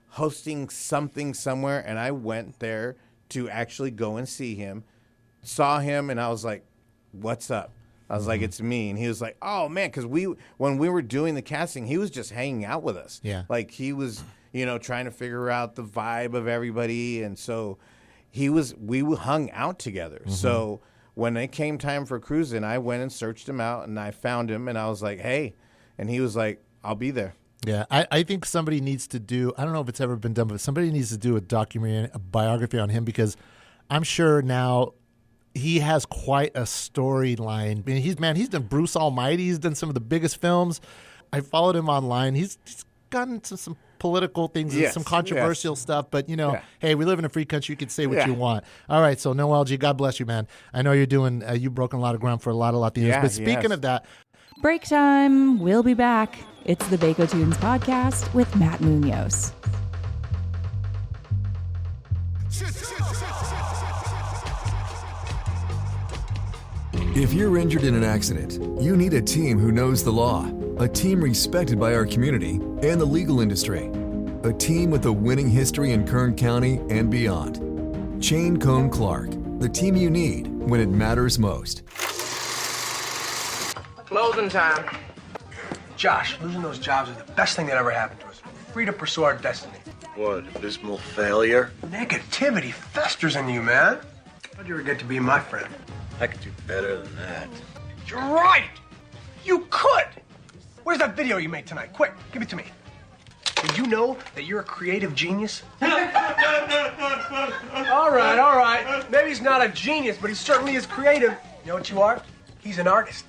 hosting something somewhere, and I went there to actually go and see him. Saw him, and I was like, what's up? I was like, it's me. And he was like, oh, man, because when we were doing the casting, he was just hanging out with us. Yeah. Like, he was, trying to figure out the vibe of everybody. And so we hung out together. So when it came time for cruising, I went and searched him out, and I found him, and I was like, hey. And he was like, I'll be there. Yeah, I think somebody needs to do, I don't know if it's ever been done, but somebody needs to do a documentary, a biography on him, because I'm sure now he has quite a storyline. I mean, he's done Bruce Almighty. He's done some of the biggest films. I followed him online. He's gotten into some political things and some controversial stuff, but hey, we live in a free country. You can say what you want. All right, so Noel G, God bless you, man. I know you've broken a lot of ground for a lot of Latinos, but speaking of that. Break time. We'll be back. It's the Baco Tunes podcast with Matt Munoz. If you're injured in an accident, you need a team who knows the law, a team respected by our community and the legal industry, a team with a winning history in Kern County and beyond. Chain Cone Clark, the team you need when it matters most. Closing time. Josh, losing those jobs is the best thing that ever happened to us. Free to pursue our destiny. What, abysmal failure? Negativity festers in you, man. How'd you ever get to be my friend? I could do better than that. You're right! You could! Where's that video you made tonight? Quick, give it to me. Did you know that you're a creative genius? All right. Maybe he's not a genius, but he certainly is creative. You know what you are? He's an artist.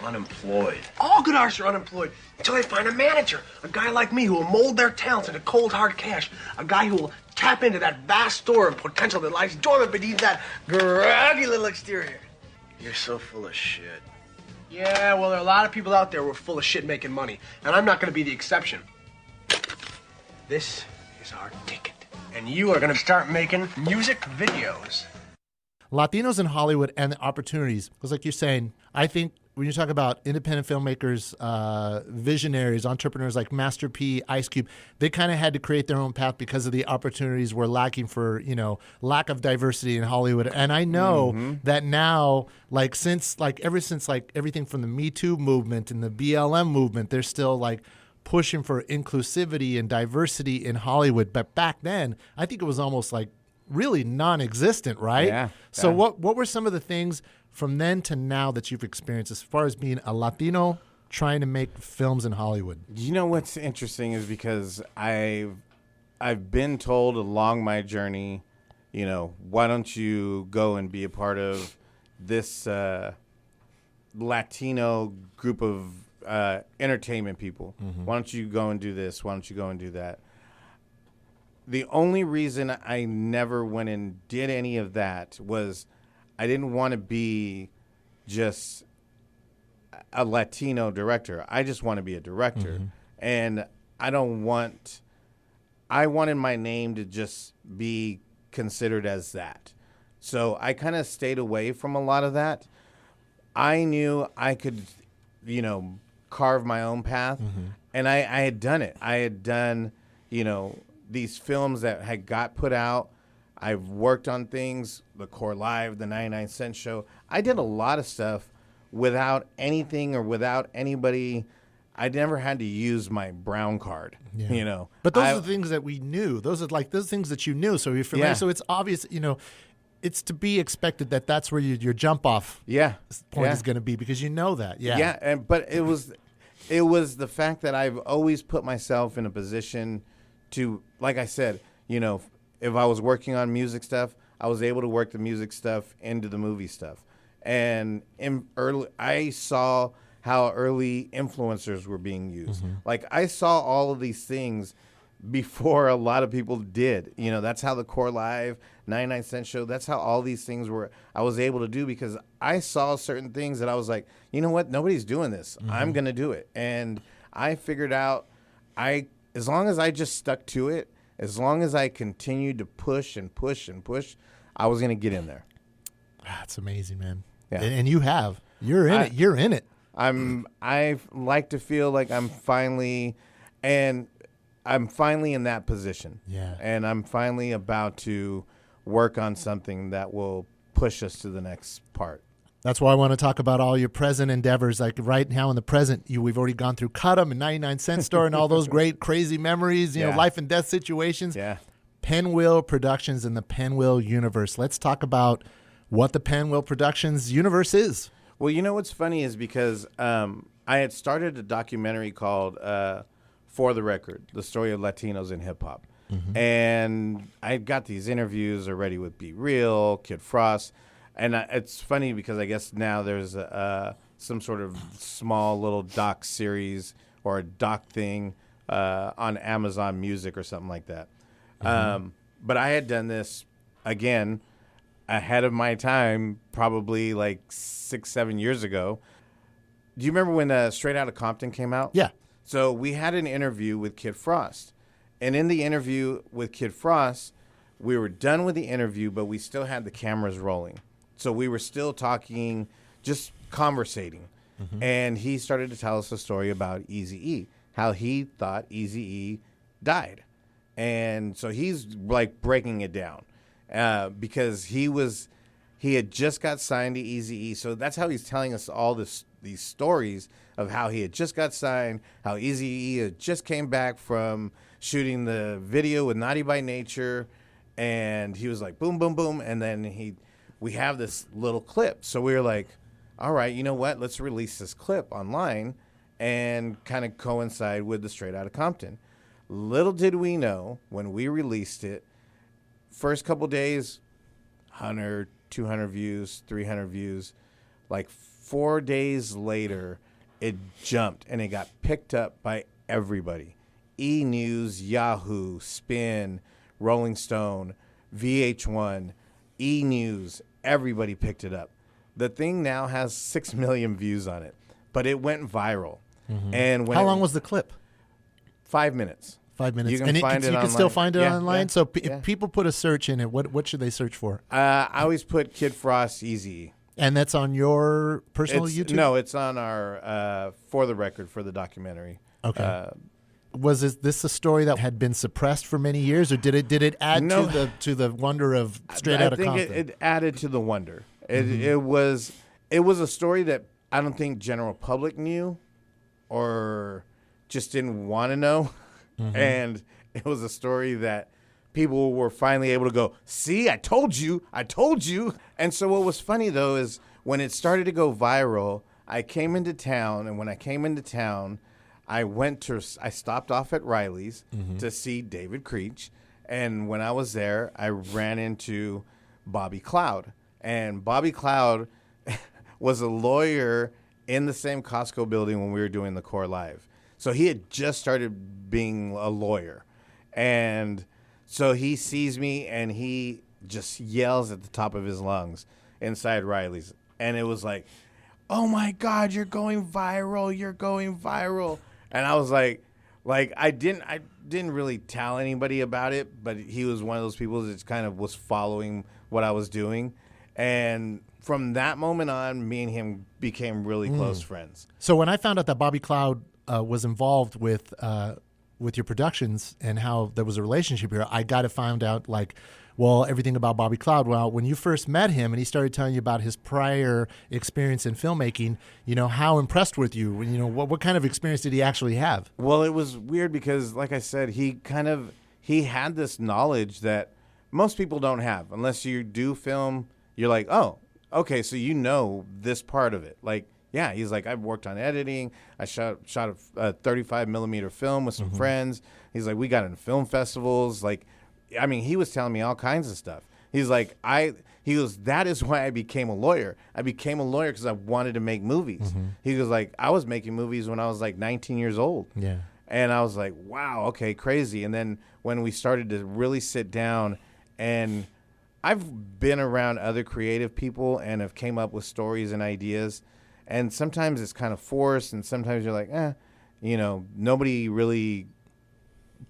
unemployed. All good artists are unemployed until they find a manager. A guy like me who will mold their talents into cold, hard cash. A guy who will tap into that vast store of potential that lies dormant beneath that groggy little exterior. You're so full of shit. Yeah, well, there are a lot of people out there who are full of shit making money, and I'm not going to be the exception. This is our ticket, and you are going to start making music videos. Latinos in Hollywood and the opportunities, because like you're saying, I think when you talk about independent filmmakers, visionaries, entrepreneurs like Master P, Ice Cube, they kind of had to create their own path because of the opportunities were lacking for, lack of diversity in Hollywood. And I know that now, ever since everything from the Me Too movement and the BLM movement, they're still pushing for inclusivity and diversity in Hollywood. But back then, I think it was almost really non-existent, right? Yeah. So what were some of the things from then to now that you've experienced as far as being a Latino trying to make films in Hollywood? You know what's interesting is because I've been told along my journey, why don't you go and be a part of this Latino group of entertainment people? Why don't you go and do this? Why don't you go and do that? The only reason I never went and did any of that was I didn't want to be just a Latino director. I just want to be a director. And I wanted my name to just be considered as that. So I kind of stayed away from a lot of that. I knew I could, carve my own path. And I had done it. I had done, these films that had got put out. I've worked on things, the Core Live, the 99-cent Show. I did a lot of stuff without anything or without anybody. I never had to use my brown card, But those are the things that we knew. Those are those things that you knew. So you're familiar. Yeah. So it's obvious, it's to be expected that that's where your jump off point is going to be because you know that. Yeah. But it was the fact that I've always put myself in a position to, like I said, if I was working on music stuff, I was able to work the music stuff into the movie stuff. And I saw how early influencers were being used. I saw all of these things before a lot of people did. That's how the Core Live, 99-cent Show, that's how all these things were. I was able to do because I saw certain things that I was like, you know what? Nobody's doing this. I'm going to do it. And I figured out as long as I just stuck to it, as long as I continued to push and push and push, I was going to get in there. That's amazing, man. Yeah. And you have. You're in it. You're in it. I like to feel like I'm finally in that position. Yeah. And I'm finally about to work on something that will push us to the next part. That's why I want to talk about all your present endeavors. Like right now in the present, we've already gone through Cut 'Em and 99-cent Store and all those great, crazy memories, life and death situations. Yeah. Pinwheel Productions and the Pinwheel universe. Let's talk about what the Pinwheel Productions universe is. Well, what's funny is because I had started a documentary called For the Record, the story of Latinos in hip hop. And I got these interviews already with Be Real, Kid Frost. And it's funny because I guess now there's some sort of small little doc series or a doc thing on Amazon Music or something like that. But I had done this, again, ahead of my time, probably 6-7 years ago. Do you remember when Straight Outta Compton came out? Yeah. So we had an interview with Kid Frost. And in the interview with Kid Frost, we were done with the interview, but we still had the cameras rolling. So we were still talking, just conversating. And he started to tell us a story about Eazy-E, how he thought Eazy-E died. And so he's breaking it down because he had just got signed to Eazy-E. So that's how he's telling us all these stories of how he had just got signed, how Eazy-E had just came back from shooting the video with Naughty by Nature. And he was like, boom, boom, boom. And then we have this little clip. So we were like, all right, you know what? Let's release this clip online and kind of coincide with the Straight Outta Compton. Little did we know when we released it, first couple days, 100, 200 views, 300 views. 4 days later, it jumped and it got picked up by everybody. E! News, Yahoo, Spin, Rolling Stone, VH1, E! News, everybody picked it up. The thing now has 6 million views on it, but it went viral. And when How long was the clip? 5 minutes. 5 minutes. You can and find it you online. can still find it Yeah, online. yeah, So yeah. if people put a search in it, what should they search for? I always put Kid Frost Easy. And that's on your personal YouTube? No, it's on our For the Record for the documentary. Okay. Was this a story that had been suppressed for many years, or did it add to the wonder of Straight Outta Compton? I think it added to the wonder. It was a story that I don't think general public knew, or just didn't want to know, and it was a story that people were finally able to go, see, I told you. And so what was funny though is when it started to go viral, I came into town, and when I came into town, I stopped off at Riley's to see David Creech. And when I was there, I ran into Bobby Cloud. And Bobby Cloud was a lawyer in the same Costco building when we were doing the Core Live. So he had just started being a lawyer. And so he sees me and he just yells at the top of his lungs inside Riley's. And it was like, oh my God, you're going viral. And I was like I didn't really tell anybody about it, but he was one of those people that just kind of was following what I was doing. And from that moment on, me and him became really close friends. So when I found out that Bobby Cloud was involved with your productions and how there was a relationship here, I got to find out everything about Bobby Cloud. Well, when you first met him and he started telling you about his prior experience in filmmaking, how impressed with you? What kind of experience did he actually have? Well, it was weird because, like I said, he had this knowledge that most people don't have. Unless you do film, you're like, oh, okay, so you know this part of it. Yeah, he's like, I've worked on editing. I shot a 35 millimeter film with some friends. He's like, we got in film festivals. He was telling me all kinds of stuff. He's like, he goes, that is why I became a lawyer. I became a lawyer because I wanted to make movies. He goes, I was making movies when I was 19 years old. Yeah. And I was like, wow, okay, crazy. And then when we started to really sit down, and I've been around other creative people and have came up with stories and ideas. And sometimes it's kind of forced, and sometimes you're like, nobody really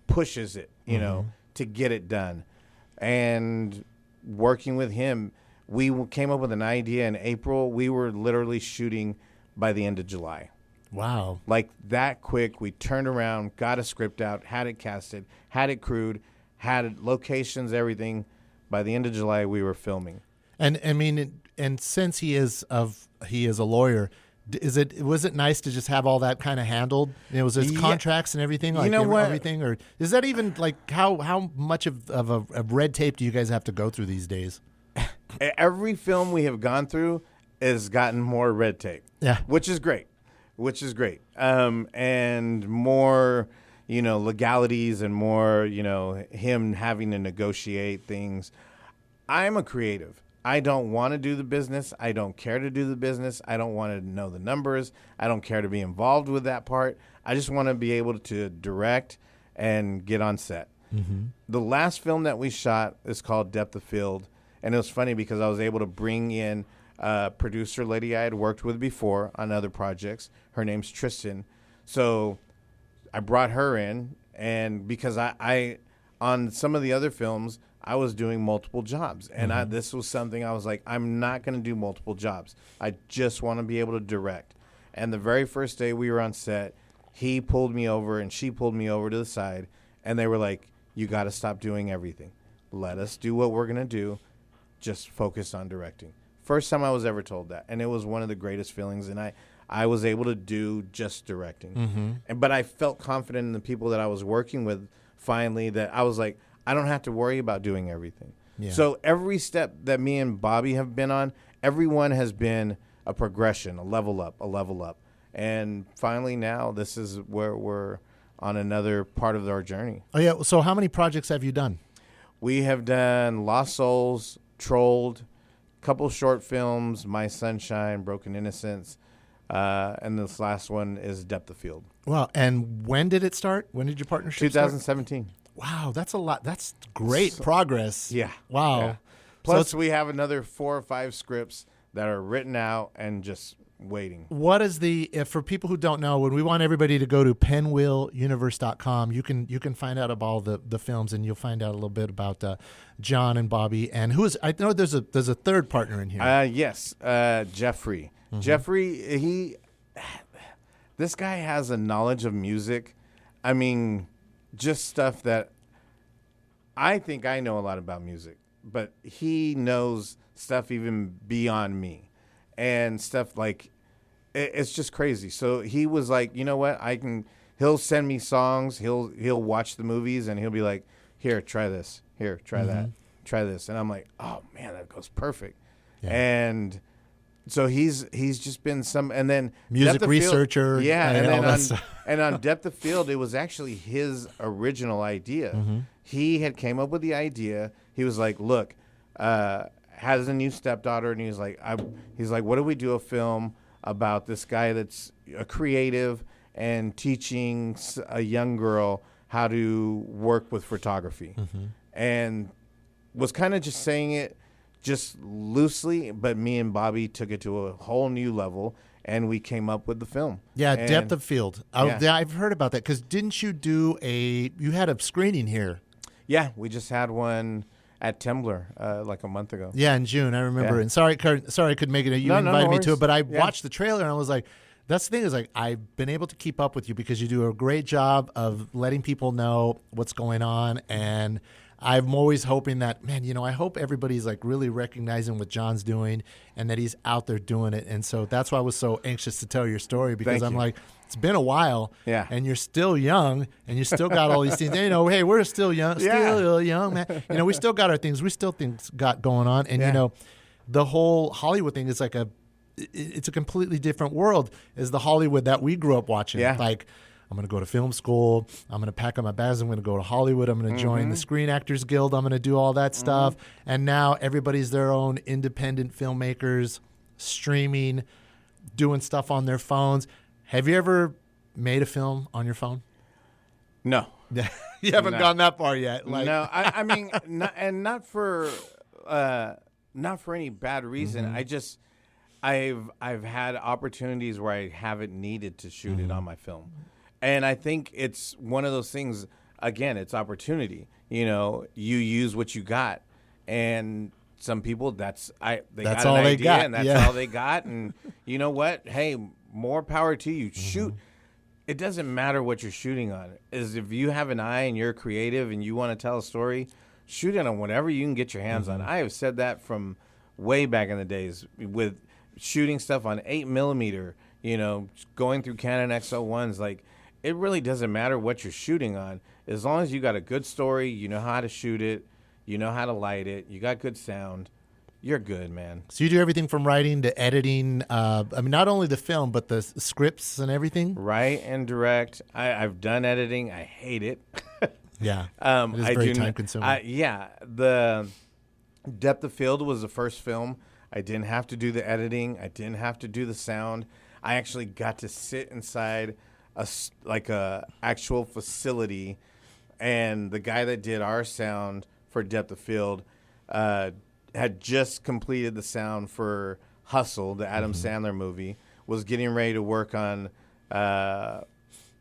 pushes it, to get it done. And working with him, we came up with an idea in April. We were literally shooting by the end of July. Wow. That quick, we turned around, got a script out, had it casted, had it crewed, had locations, everything. By the end of July, we were filming. And since he is a lawyer, was it nice to just have all that kind of handled? Was there contracts and everything? Everything, or is that even how much of a red tape do you guys have to go through these days? Every film we have gone through has gotten more red tape. Yeah, which is great. And more, legalities and more, him having to negotiate things. I'm a creative. I don't want to do the business. I don't care to do the business. I don't want to know the numbers. I don't care to be involved with that part. I just want to be able to direct and get on set. The last film that we shot is called Depth of Field. And it was funny because I was able to bring in a producer lady I had worked with before on other projects. Her name's Tristan. So I brought her in, and because I on some of the other films, I was doing multiple jobs. And this was something I was like, I'm not going to do multiple jobs. I just want to be able to direct. And the very first day we were on set, he pulled me over and she pulled me over to the side. And they were like, you got to stop doing everything. Let us do what we're going to do. Just focus on directing. First time I was ever told that. And it was one of the greatest feelings. And I was able to do just directing. But I felt confident in the people that I was working with finally, that I was like, I don't have to worry about doing everything. Yeah. So every step that me and Bobby have been on, everyone has been a progression, a level up. And finally now, this is where we're on another part of our journey. Oh, yeah. So how many projects have you done? We have done Lost Souls, Trolled, couple short films, My Sunshine, Broken Innocence, and this last one is Depth of Field. Wow. And when did it start? When did your partnership start? 2017. Wow, that's a lot. That's great progress. Yeah. Wow. Yeah. Plus, we have another 4 or 5 scripts that are written out and just waiting. What is if for people who don't know, when we want everybody to go to pinwheeluniverse.com, you can find out about all the films, and you'll find out a little bit about John and Bobby, and I know there's a third partner in here. Yes, Jeffrey. Mm-hmm. Jeffrey, this guy has a knowledge of music. I mean, just stuff that I think I know a lot about music, but he knows stuff even beyond me, and stuff like it's just crazy. So he was like, you know what? He'll send me songs. He'll watch the movies, and he'll be like, here, try this. Here, try that. Try this. And I'm like, oh man, that goes perfect. Yeah. And so he's just been and then music researcher. Yeah, and on Depth of Field, it was actually his original idea. Mm-hmm. He had came up with the idea. He was like, look, has a new stepdaughter, and he's like, what do we do a film about this guy that's a creative and teaching a young girl how to work with photography, and was kind of just saying it just loosely, but me and Bobby took it to a whole new level, and we came up with the film. Yeah, Depth of Field. I've heard about that, because didn't you you had a screening here? Yeah, we just had one at Temblor like a month ago. Yeah, in June, I remember. Yeah. And sorry I couldn't make it. You invited me to it, but I watched the trailer, and I was like, that's the thing, is like, I've been able to keep up with you because you do a great job of letting people know what's going on, and I'm always hoping that, man, I hope everybody's like really recognizing what John's doing and that he's out there doing it. And so that's why I was so anxious to tell your story, because I'm like, it's been a while, and you're still young, and you still got all these things. Hey, we're still young, man. We still got our things. We still got going on. And, the whole Hollywood thing is like it's a completely different world is the Hollywood that we grew up watching. Yeah. Like, I'm going to go to film school. I'm going to pack up my bags. I'm going to go to Hollywood. I'm going to join the Screen Actors Guild. I'm going to do all that stuff. And now everybody's their own independent filmmakers, streaming, doing stuff on their phones. Have you ever made a film on your phone? No. You haven't gone that far yet. Like. No, I mean, not for any bad reason. I've had opportunities where I haven't needed to shoot it on my film. And I think it's one of those things, again, it's opportunity. You use what you got. And some people, that's all they got. And that's all they got. And you know what? Hey, more power to you. Shoot. It doesn't matter what you're shooting on. If you have an eye and you're creative and you want to tell a story, shoot it on whatever you can get your hands on. I have said that from way back in the days with shooting stuff on 8mm, going through Canon XO1s, like, it really doesn't matter what you're shooting on. As long as you got a good story, you know how to shoot it, you know how to light it, you got good sound, you're good, man. So you do everything from writing to editing, not only the film, but the scripts and everything? Write and direct. I've done editing. I hate it. Yeah, it is very time-consuming. The Depth of Field was the first film. I didn't have to do the editing. I didn't have to do the sound. I actually got to sit inside a actual facility, and the guy that did our sound for Depth of Field had just completed the sound for Hustle, the Adam Sandler movie, was getting ready to work on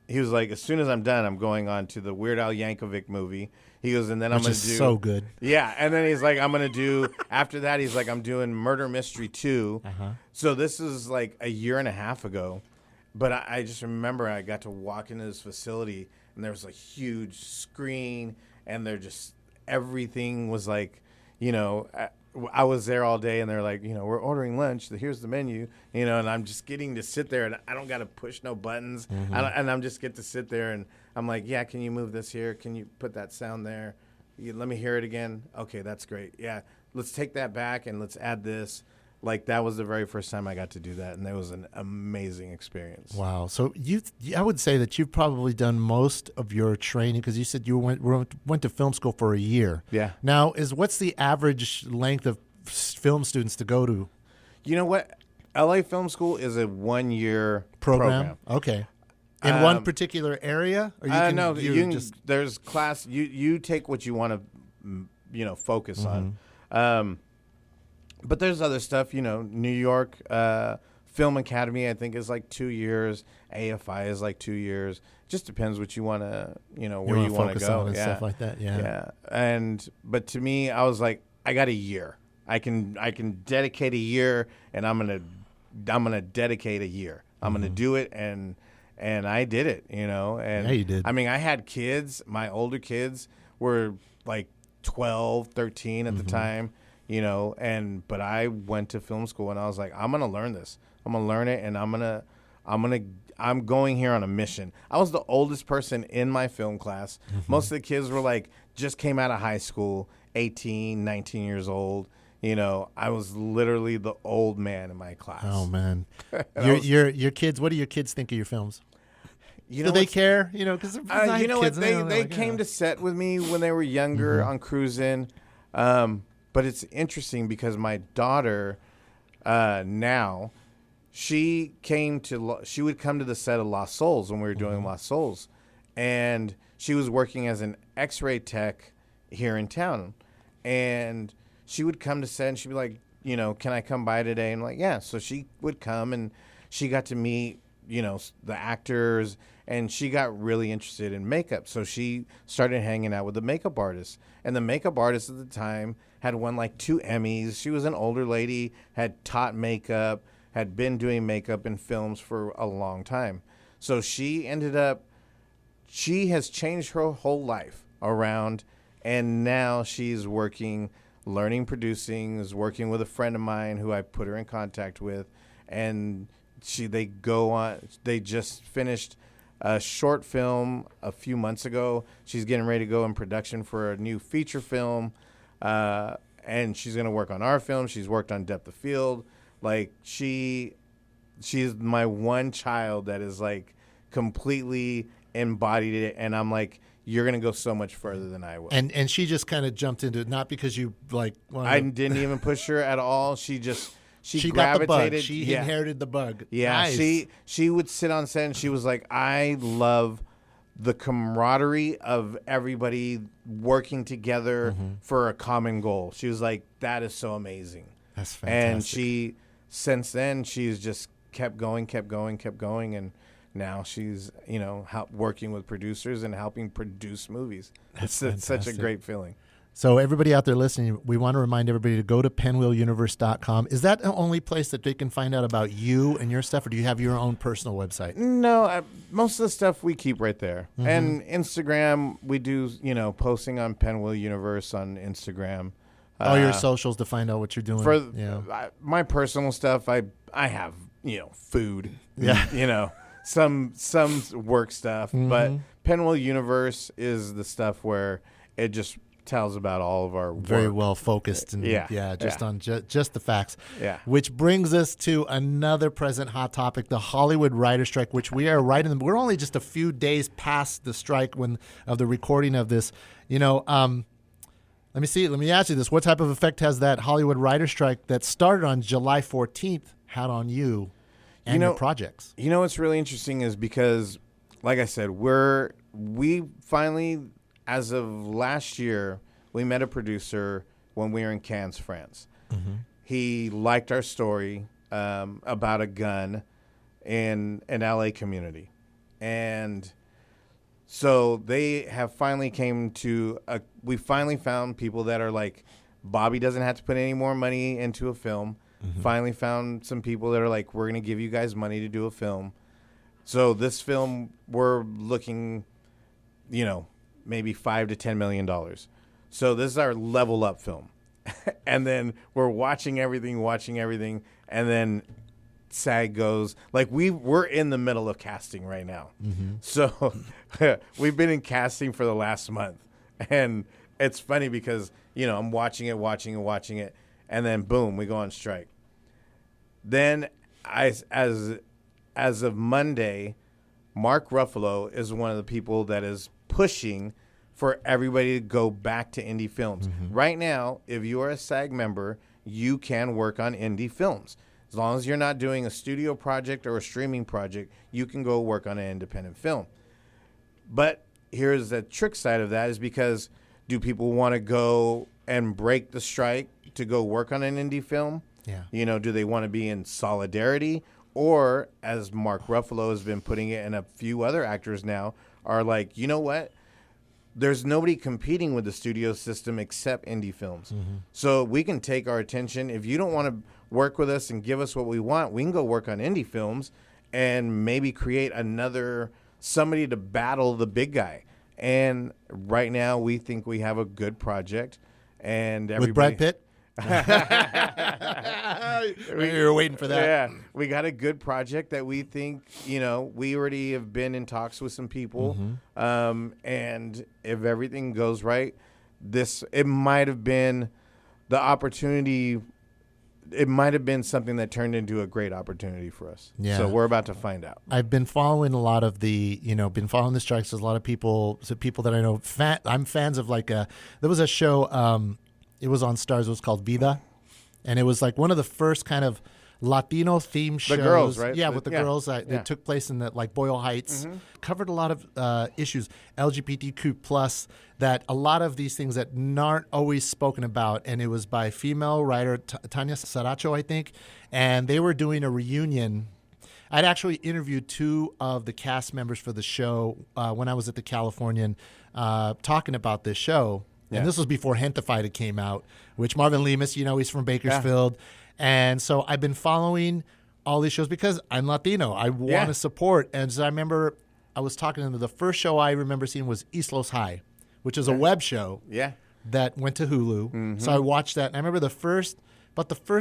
he was like, as soon as I'm done, I'm going on to the Weird Al Yankovic movie. He goes, and then I'm going to do so good. Yeah, and then he's like, I'm going to do after that. He's like, I'm doing Murder Mystery 2. So this is like a year and a half ago. But I just remember I got to walk into this facility, and there was a huge screen, and everything was like, I was there all day, and they're like, we're ordering lunch. Here's the menu, and I'm just getting to sit there, and I don't got to push no buttons, and I'm just get to sit there, and I'm like, yeah, can you move this here? Can you put that sound there? Let me hear it again. Okay, that's great. Yeah, let's take that back, and let's add this. Like, that was the very first time I got to do that, and it was an amazing experience. Wow. So I would say that you've probably done most of your training, because you said you went to film school for a year. Yeah. Now, what's the average length of film students to go to? You know what? LA Film School is a 1-year program. Okay. In one particular area? Or there's class. You take what you want to, focus on. But there's other stuff, New York Film Academy, I think, is like 2 years. AFI is like 2 years. Just depends what you want to, where you want to go. And stuff like that, yeah. But to me, I was like, I got a year. I can dedicate a year, and I'm gonna dedicate a year. I'm gonna do it, and I did it, And yeah, you did. I mean, I had kids. My older kids were like 12, 13 at the time, but I went to film school, and I was like, I'm gonna learn this. I'm gonna learn it, and I'm going here on a mission. I was the oldest person in my film class. Most of the kids were like just came out of high school, 18, 19 years old. I was literally the old man in my class. Oh man, your kids. What do your kids think of your films? Do they care? Because they came to set with me when they were younger on Cruisin'. But it's interesting because my daughter now, she would come to the set of Lost Souls when we were doing Lost Souls, and she was working as an X-ray tech here in town, and she would come to set and she'd be like, can I come by today? And I'm like, yeah. So she would come and she got to meet, the actors, and she got really interested in makeup. So she started hanging out with the makeup artist. And the makeup artist at the time had won like 2 Emmys. She was an older lady, had taught makeup, had been doing makeup in films for a long time. So she has changed her whole life around, and now she's learning producing, is working with a friend of mine who I put her in contact with, and they just finished a short film a few months ago. She's getting ready to go in production for a new feature film, and she's going to work on our film. She's worked on Depth of Field. Like, she's my one child that is like completely embodied it, and I'm like, you're going to go so much further than I will. And she just kind of jumped into it, not because you like. I didn't even push her at all. She gravitated. got the bug. She inherited the bug. Yeah, nice. She would sit on set and she was like, I love the camaraderie of everybody working together for a common goal. She was like, that is so amazing. That's fantastic. And since then, she's just kept going, and now she's, working with producers and helping produce movies. It's such a great feeling. So everybody out there listening, we want to remind everybody to go to pinwheeluniverse.com. Is that the only place that they can find out about you and your stuff, or do you have your own personal website? No, most of the stuff we keep right there. And Instagram, we do, posting on Pinwheel Universe on Instagram. All your socials to find out what you're doing. For my personal stuff, I have, food. Yeah. Some work stuff. But Pinwheel Universe is the stuff where it just tells about all of our work. Very well focused and on just the facts. Yeah. Which brings us to another present hot topic, the Hollywood writer strike, which we are right in. We're only just a few days past the strike of the recording of this. Let me ask you this: what type of effect has that Hollywood writer strike that started on July 14th had on you and your projects? What's really interesting is because, like I said, we finally, as of last year, we met a producer when we were in Cannes, France. He liked our story about a gun in an LA community. And so they have finally we finally found people that are like, Bobby doesn't have to put any more money into a film. Finally found some people that are like, we're going to give you guys money to do a film. So this film, we're looking, maybe $5 to $10 million. So this is our level up film. And then we're watching everything. And then SAG goes, like, we're in the middle of casting right now. So we've been in casting for the last month. And it's funny because, I'm watching it. And then boom, we go on strike. Then as of Monday, Mark Ruffalo is one of the people that is pushing for everybody to go back to indie films. Right now, if you are a SAG member, you can work on indie films. As long as you're not doing a studio project or a streaming project, you can go work on an independent film. But here's the trick side of that is because do people want to go and break the strike to go work on an indie film? Yeah. You know, do they want to be in solidarity? Or, as Mark Ruffalo has been putting it, and a few other actors now, are like, you know what? There's nobody competing with the studio system except indie films. So we can take our attention. If you don't want to work with us and give us what we want, we can go work on indie films and maybe create somebody to battle the big guy. And right now we think we have a good project. And With Brad Pitt? We were waiting for that. Yeah, we got a good project that we think, you know, we already have been in talks with some people. And if everything goes right, it might have been the opportunity. It might have been something that turned into a great opportunity for us. Yeah. So we're about to find out. I've been following a lot of the strikes. There's a lot of people that I know. I'm fans of there was a show, it was on Stars, it was called Vida. And it was like one of the first kind of Latino themed shows. The girls, right? Yeah, with the girls. It took place in Boyle Heights. Covered a lot of issues, LGBTQ+, that a lot of these things that aren't always spoken about. And it was by female writer Tanya Saracho, I think. And they were doing a reunion. I'd actually interviewed two of the cast members for the show when I was at the Californian talking about this show. Yeah. And this was before Gentefied came out, which Marvin Lemus, he's from Bakersfield. And so I've been following all these shows because I'm Latino. I want to support. And so I remember I was talking to them. The first show I remember seeing was East Los High, which is a web show that went to Hulu. So I watched that. And I remember the first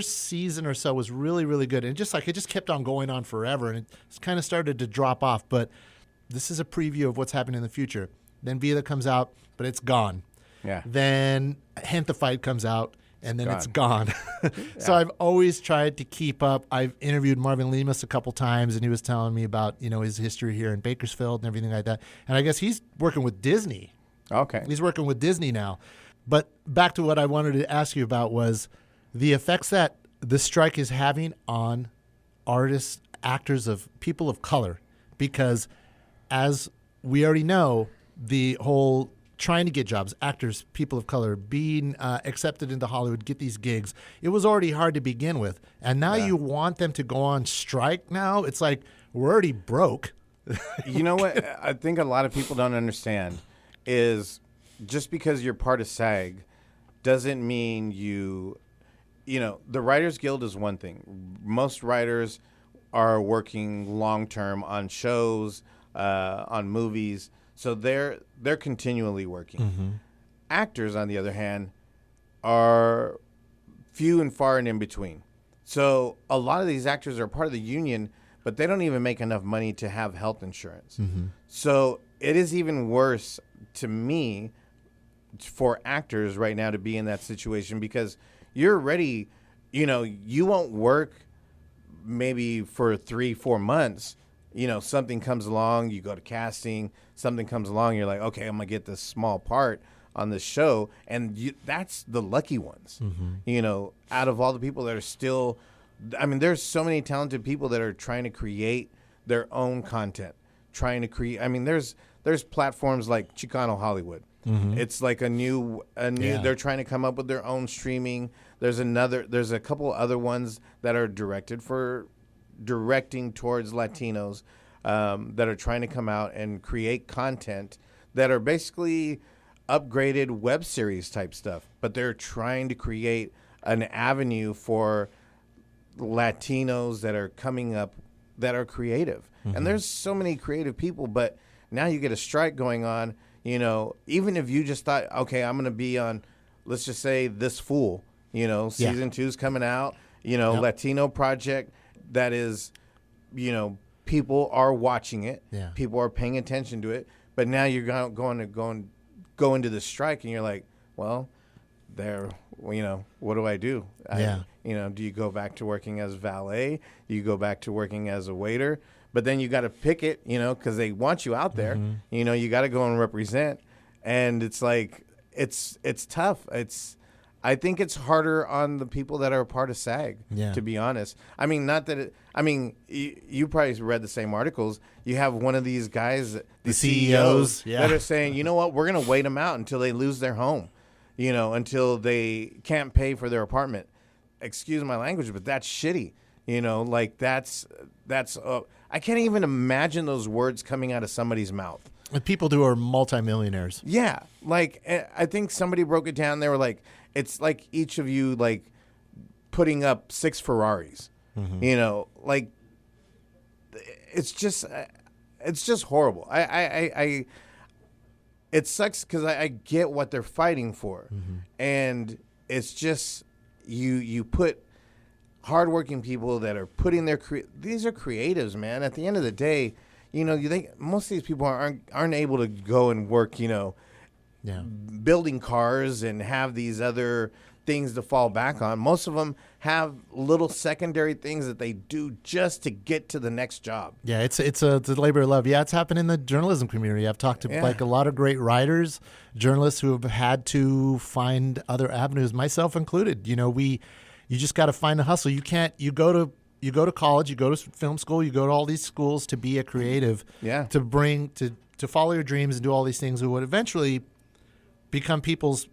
season or so was really, really good. And it just kept on going on forever. And it kind of started to drop off. But this is a preview of what's happening in the future. Then Vida comes out, but it's gone. Yeah. Then Gentefied comes out, and then it's gone. So I've always tried to keep up. I've interviewed Marvin Lemus a couple times, and he was telling me about his history here in Bakersfield and everything like that. And I guess he's working with Disney. Okay. He's working with Disney now. But back to what I wanted to ask you about was the effects that the strike is having on artists, actors, of people of color. Because as we already know, the whole trying to get jobs, actors, people of color, being accepted into Hollywood, get these gigs. It was already hard to begin with. And now you want them to go on strike now? It's like, we're already broke. You know what I think a lot of people don't understand is just because you're part of SAG doesn't mean the Writers Guild is one thing. Most writers are working long-term on shows, on movies. So they're continually working. Actors, on the other hand, are few and far and in between. So a lot of these actors are part of the union, but they don't even make enough money to have health insurance. So it is even worse to me for actors right now to be in that situation because you're ready, you won't work maybe for 3-4 months. Something comes along, you go to casting, something comes along, you're like, okay, I'm going to get this small part on this show. And that's the lucky ones, out of all the people that are still, there's so many talented people that are trying to create their own content, there's platforms like Chicano Hollywood. It's like a new, they're trying to come up with their own streaming. There's a couple other ones that are directing towards Latinos that are trying to come out and create content that are basically upgraded web series type stuff, but they're trying to create an avenue for Latinos that are coming up that are creative. And there's so many creative people, but now you get a strike going on, even if you just thought, okay, I'm going to be on, let's just say This Fool, season 2's coming out, Latino project, that is, people are watching it. Yeah. People are paying attention to it. But now you're going to go into the strike, and you're like, well, what do I do? Do you go back to working as valet? Do you go back to working as a waiter? But then you got to pick it, because they want you out there. You got to go and represent. And it's like, it's tough. I think it's harder on the people that are a part of SAG, to be honest. I mean, not that it, I mean, you probably read the same articles. You have one of these guys, the CEOs that are saying, you know what, we're going to wait them out until they lose their home, you know, until they can't pay for their apartment. Excuse my language, but that's shitty. You know, like that's I can't even imagine those words coming out of somebody's mouth. And people who are multimillionaires. Yeah. Like, I think somebody broke it down. They were like, it's like each of you, like, putting up 6 Ferraris. Mm-hmm. You know, like, it's just horrible. It sucks because I get what they're fighting for. Mm-hmm. And it's just, you put hardworking people that are putting their, these are creatives, man. At the end of the day, you know, you think most of these people aren't able to go and work, you know, building cars and have these other things to fall back on. Most of them have little secondary things that they do just to get to the next job. Yeah, it's a labor of love. Yeah, it's happened in the journalism community. I've talked to like a lot of great writers, journalists who have had to find other avenues, myself included. You know, you just got to find a hustle. You go to college, you go to film school, you go to all these schools to be a creative, to follow your dreams and do all these things that would eventually become people's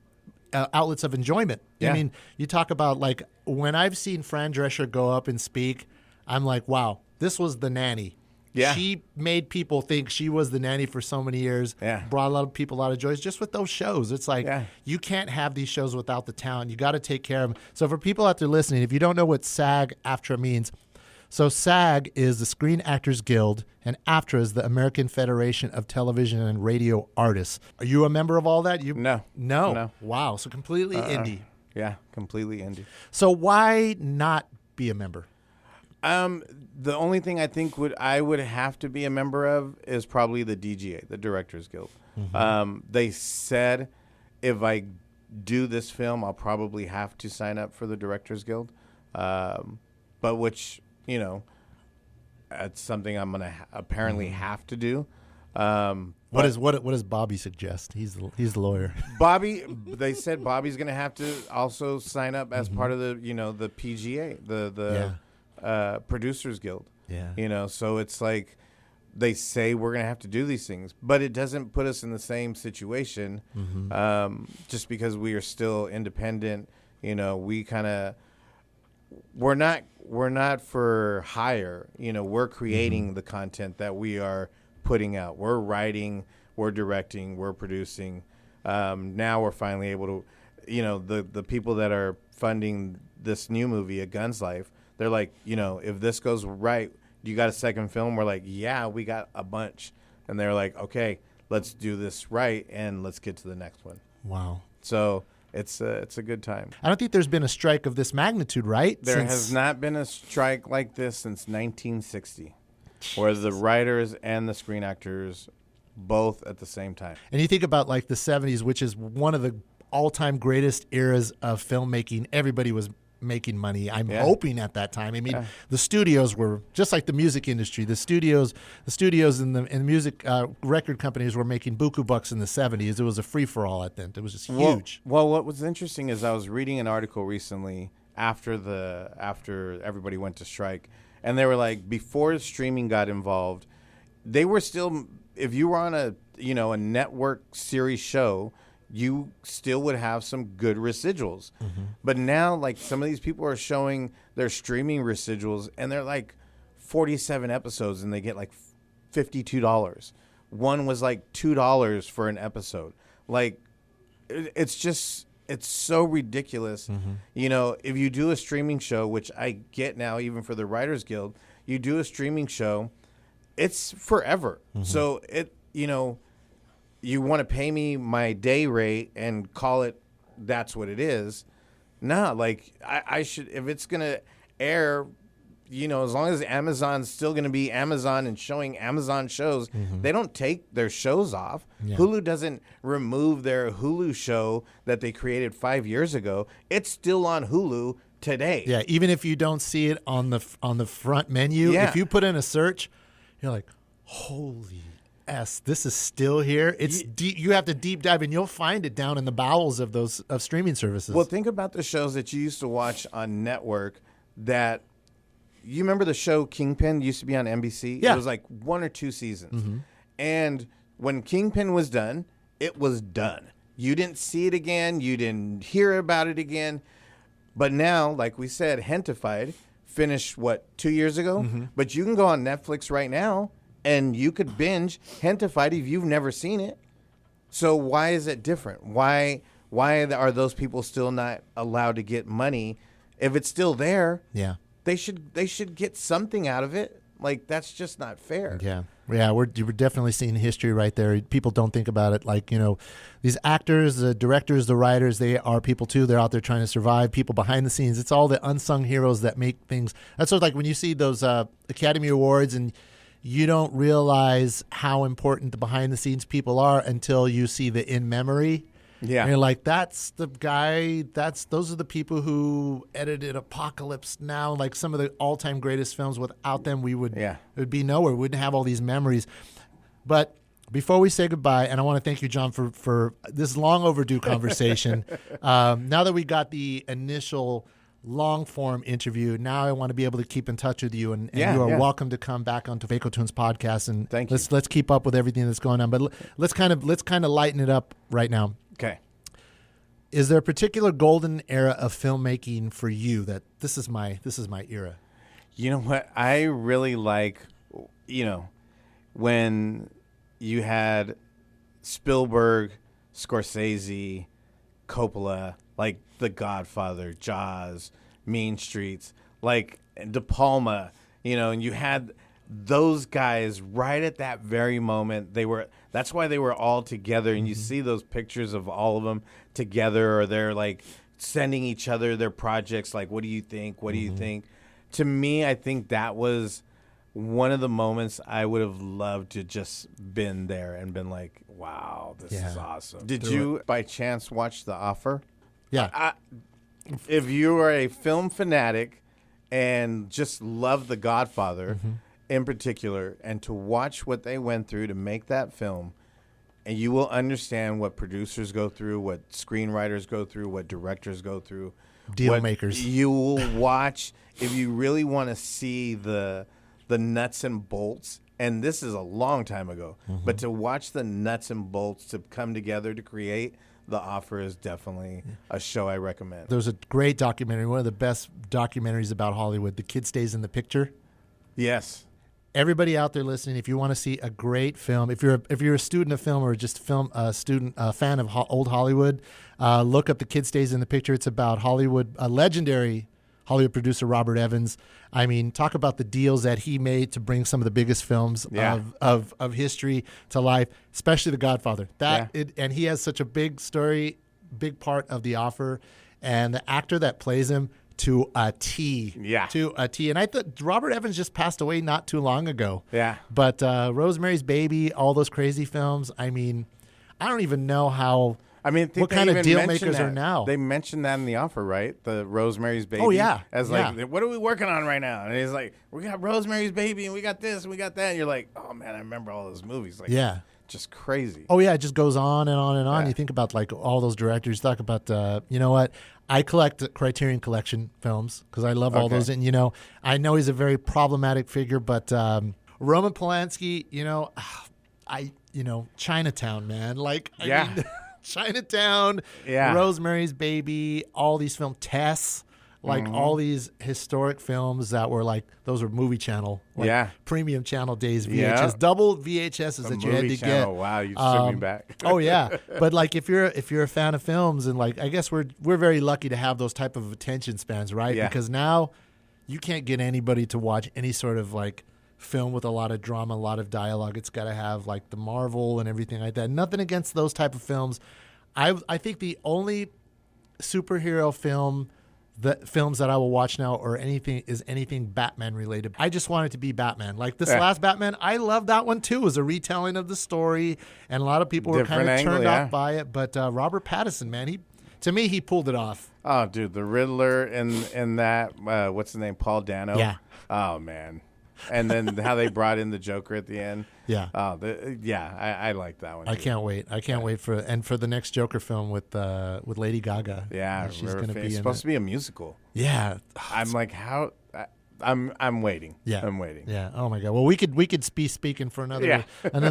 outlets of enjoyment. Yeah. I mean, you talk about, like, when I've seen Fran Drescher go up and speak, I'm like, wow, this was the nanny. Yeah. She made people think she was the nanny for so many years, brought a lot of people a lot of joy just with those shows. It's like, you can't have these shows without the talent. You got to take care of them. So for people out there listening, if you don't know what SAG-AFTRA means, so SAG is the Screen Actors Guild, and AFTRA is the American Federation of Television and Radio Artists. Are you a member of all that? No. Wow. So completely indie. Yeah, completely indie. So why not be a member? The only thing I think I would have to be a member of is probably the DGA, the Directors Guild. Mm-hmm. They said if I do this film, I'll probably have to sign up for the Directors Guild, but which, you know, that's something I'm gonna apparently have to do. What does Bobby suggest? He's the lawyer. They said Bobby's gonna have to also sign up as part of the the PGA, the Producers Guild. Yeah. You know, so it's like they say we're gonna have to do these things, but it doesn't put us in the same situation. Mm-hmm. Just because we are still independent, you know, we're not for hire. You know, we're creating the content that we are putting out. We're writing, we're directing, we're producing. Now we're finally able to, you know, the people that are funding this new movie, A Gun's Life, they're like, you know, if this goes right, you got a second film? We're like, yeah, we got a bunch. And they're like, okay, let's do this right and let's get to the next one. Wow. So it's a good time. I don't think there's been a strike of this magnitude, right? There has not been a strike like this since 1960, where the writers and the screen actors both at the same time. And you think about, like, the 70s, which is one of the all-time greatest eras of filmmaking. Everybody was making money. I'm hoping at that time. I mean, the studios were just like the music industry. The studios and the music record companies were making buku bucks in the 70s. It was a free for all at then. It was just huge. Well, what was interesting is I was reading an article recently after everybody went to strike, and they were like, before streaming got involved, they were still, if you were on a network series show, you still would have some good residuals. Mm-hmm. But now, like, some of these people are showing their streaming residuals, and they're like 47 episodes, and they get like $52. One was like $2 for an episode. Like, it's so ridiculous. Mm-hmm. You know, if you do a streaming show, which I get now, even for the Writers Guild, you do a streaming show, it's forever. Mm-hmm. So you want to pay me my day rate and call it that's what it is. Nah, like, I should, if it's going to air, you know, as long as Amazon's still going to be Amazon and showing Amazon shows, they don't take their shows off. Yeah. Hulu doesn't remove their Hulu show that they created 5 years ago. It's still on Hulu today. Yeah, even if you don't see it on the front menu, if you put in a search, you're like, holy. Yes, this is still here. It's deep. You have to deep dive, and you'll find it down in the bowels of those streaming services. Well, think about the shows that you used to watch on network. That you remember the show Kingpin used to be on NBC. Yeah. It was like 1 or 2 seasons, and when Kingpin was done, it was done. You didn't see it again. You didn't hear about it again. But now, like we said, Hentified finished 2 years ago. But you can go on Netflix right now. And you could binge Hentified if you've never seen it. So why is it different? Why are those people still not allowed to get money? If it's still there, they should get something out of it. Like, that's just not fair. Yeah, we're definitely seeing history right there. People don't think about it. Like, these actors, the directors, the writers, they are people too. They're out there trying to survive. People behind the scenes. It's all the unsung heroes that make things. That's sort of like when you see those Academy Awards and you don't realize how important the behind-the-scenes people are until you see the in memory. Yeah. And you're like, that's the guy, those are the people who edited Apocalypse Now, like some of the all-time greatest films. Without them, it would be nowhere. We wouldn't have all these memories. But before we say goodbye, and I want to thank you, John, for this long overdue conversation. Now that we got the initial long-form interview, now I want to be able to keep in touch with you, and you are welcome to come back onto Vaco Tunes podcast, and thank you. Let's keep up with everything that's going on. But let's kind of lighten it up right now. Okay. Is there a particular golden era of filmmaking for you that this is my era? You know what? I really like, when you had Spielberg, Scorsese, Coppola, like The Godfather, Jaws, Mean Streets, like De Palma, and you had those guys right at that very moment. That's why they were all together, and you see those pictures of all of them together, or they're like sending each other their projects, like, what do you think? What do you think? To me, I think that was one of the moments I would have loved to just been there and been like, wow, this is awesome. Did you by chance watch The Offer? Yeah. If you are a film fanatic and just love The Godfather in particular, and to watch what they went through to make that film, and you will understand what producers go through, what screenwriters go through, what directors go through. Deal makers. You will watch, if you really want to see the nuts and bolts, and this is a long time ago, but to watch the nuts and bolts to come together to create The Offer is definitely a show I recommend. There's a great documentary, one of the best documentaries about Hollywood, The Kid Stays in the Picture. Yes. Everybody out there listening, if you want to see a great film, if you're a student of film or just a fan of old Hollywood, look up The Kid Stays in the Picture. It's about Hollywood, a legendary Hollywood producer Robert Evans. I mean, talk about the deals that he made to bring some of the biggest films of history to life, especially The Godfather. And he has such a big story, big part of The Offer, and the actor that plays him to a T. Yeah. To a T. And I thought Robert Evans just passed away not too long ago. Yeah. But Rosemary's Baby, all those crazy films, I mean, I don't even know how... what kind of deal makers are now? They mentioned that in The Offer, right? The Rosemary's Baby. Oh, yeah. As like, what are we working on right now? And he's like, we got Rosemary's Baby, and we got this, and we got that. And you're like, oh, man, I remember all those movies. Like, just crazy. Oh, yeah, it just goes on and on and on. Yeah. You think about, like, all those directors. Talk about, you know what? I collect Criterion Collection films because I love all those. And, I know he's a very problematic figure, but Roman Polanski, Chinatown, man. Like, I mean, Chinatown, Rosemary's Baby, all these films, Tess, like all these historic films that were like, those were movie channel, premium channel days, VHS, double VHSs that you had to get. Wow, you took me back. Oh yeah, but like if you're a fan of films, and like I guess we're very lucky to have those type of attention spans, right? Yeah. Because now you can't get anybody to watch any sort of like film with a lot of drama, a lot of dialogue. It's got to have like the Marvel and everything like that. Nothing against those type of films. I think the only superhero films that I will watch now or anything Batman related. I just want it to be Batman. Like this last Batman, I love that one too. It was a retelling of the story, and a lot of people were kind of turned off by it. But Robert Pattinson, man, to me he pulled it off. Oh, dude, the Riddler in that what's his name, Paul Dano. Yeah. Oh man. And then how they brought in the Joker at the end. Yeah. I like that one. I can't wait. I can't wait for the next Joker film with Lady Gaga. Yeah, she's going to be supposed to be a musical. Yeah. I'm like, how? I'm waiting. Yeah, I'm waiting. Yeah. Oh my God. Well, we could be speaking for another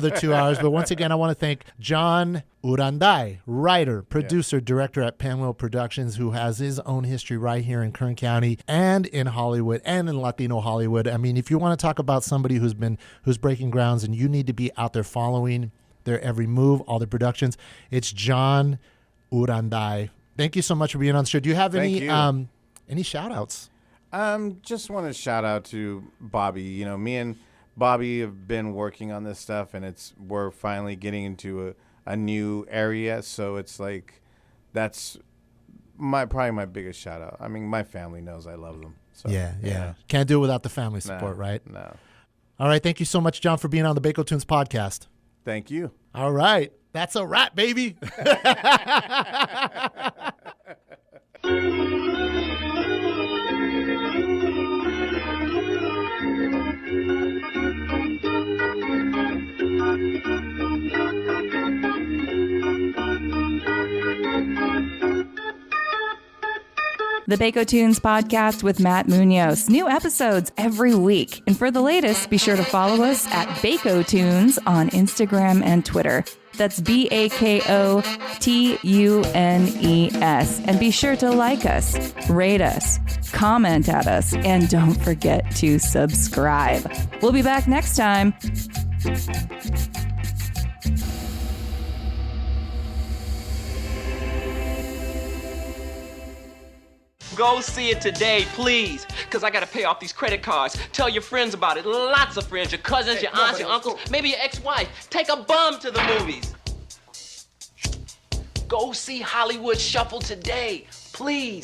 2 hours. But once again, I want to thank John Uranday, writer, producer, director at Pinwheel Productions, who has his own history right here in Kern County and in Hollywood and in Latino Hollywood. I mean, if you want to talk about somebody who's breaking grounds and you need to be out there following their every move, all their productions, it's John Uranday. Thank you so much for being on the show. Do you have any shout outs? Just want to shout out to Bobby. You know, me and Bobby have been working on this stuff, and we're finally getting into a new area. So it's like that's probably my biggest shout out. I mean, my family knows I love them. So, yeah. Can't do it without the family support, right? No. All right. Thank you so much, John, for being on the Baco Tunes podcast. Thank you. All right. That's a wrap, baby. The Baco Tunes podcast with Matt Munoz. New episodes every week. And for the latest, be sure to follow us at Baco Tunes on Instagram and Twitter. That's BAKOTUNES. And be sure to like us, rate us, comment at us, and don't forget to subscribe. We'll be back next time. Go see it today, please, because I got to pay off these credit cards. Tell your friends about it. Lots of friends, your cousins, your aunts, your uncles, maybe your ex-wife. Take a bum to the movies. Go see Hollywood Shuffle today, please.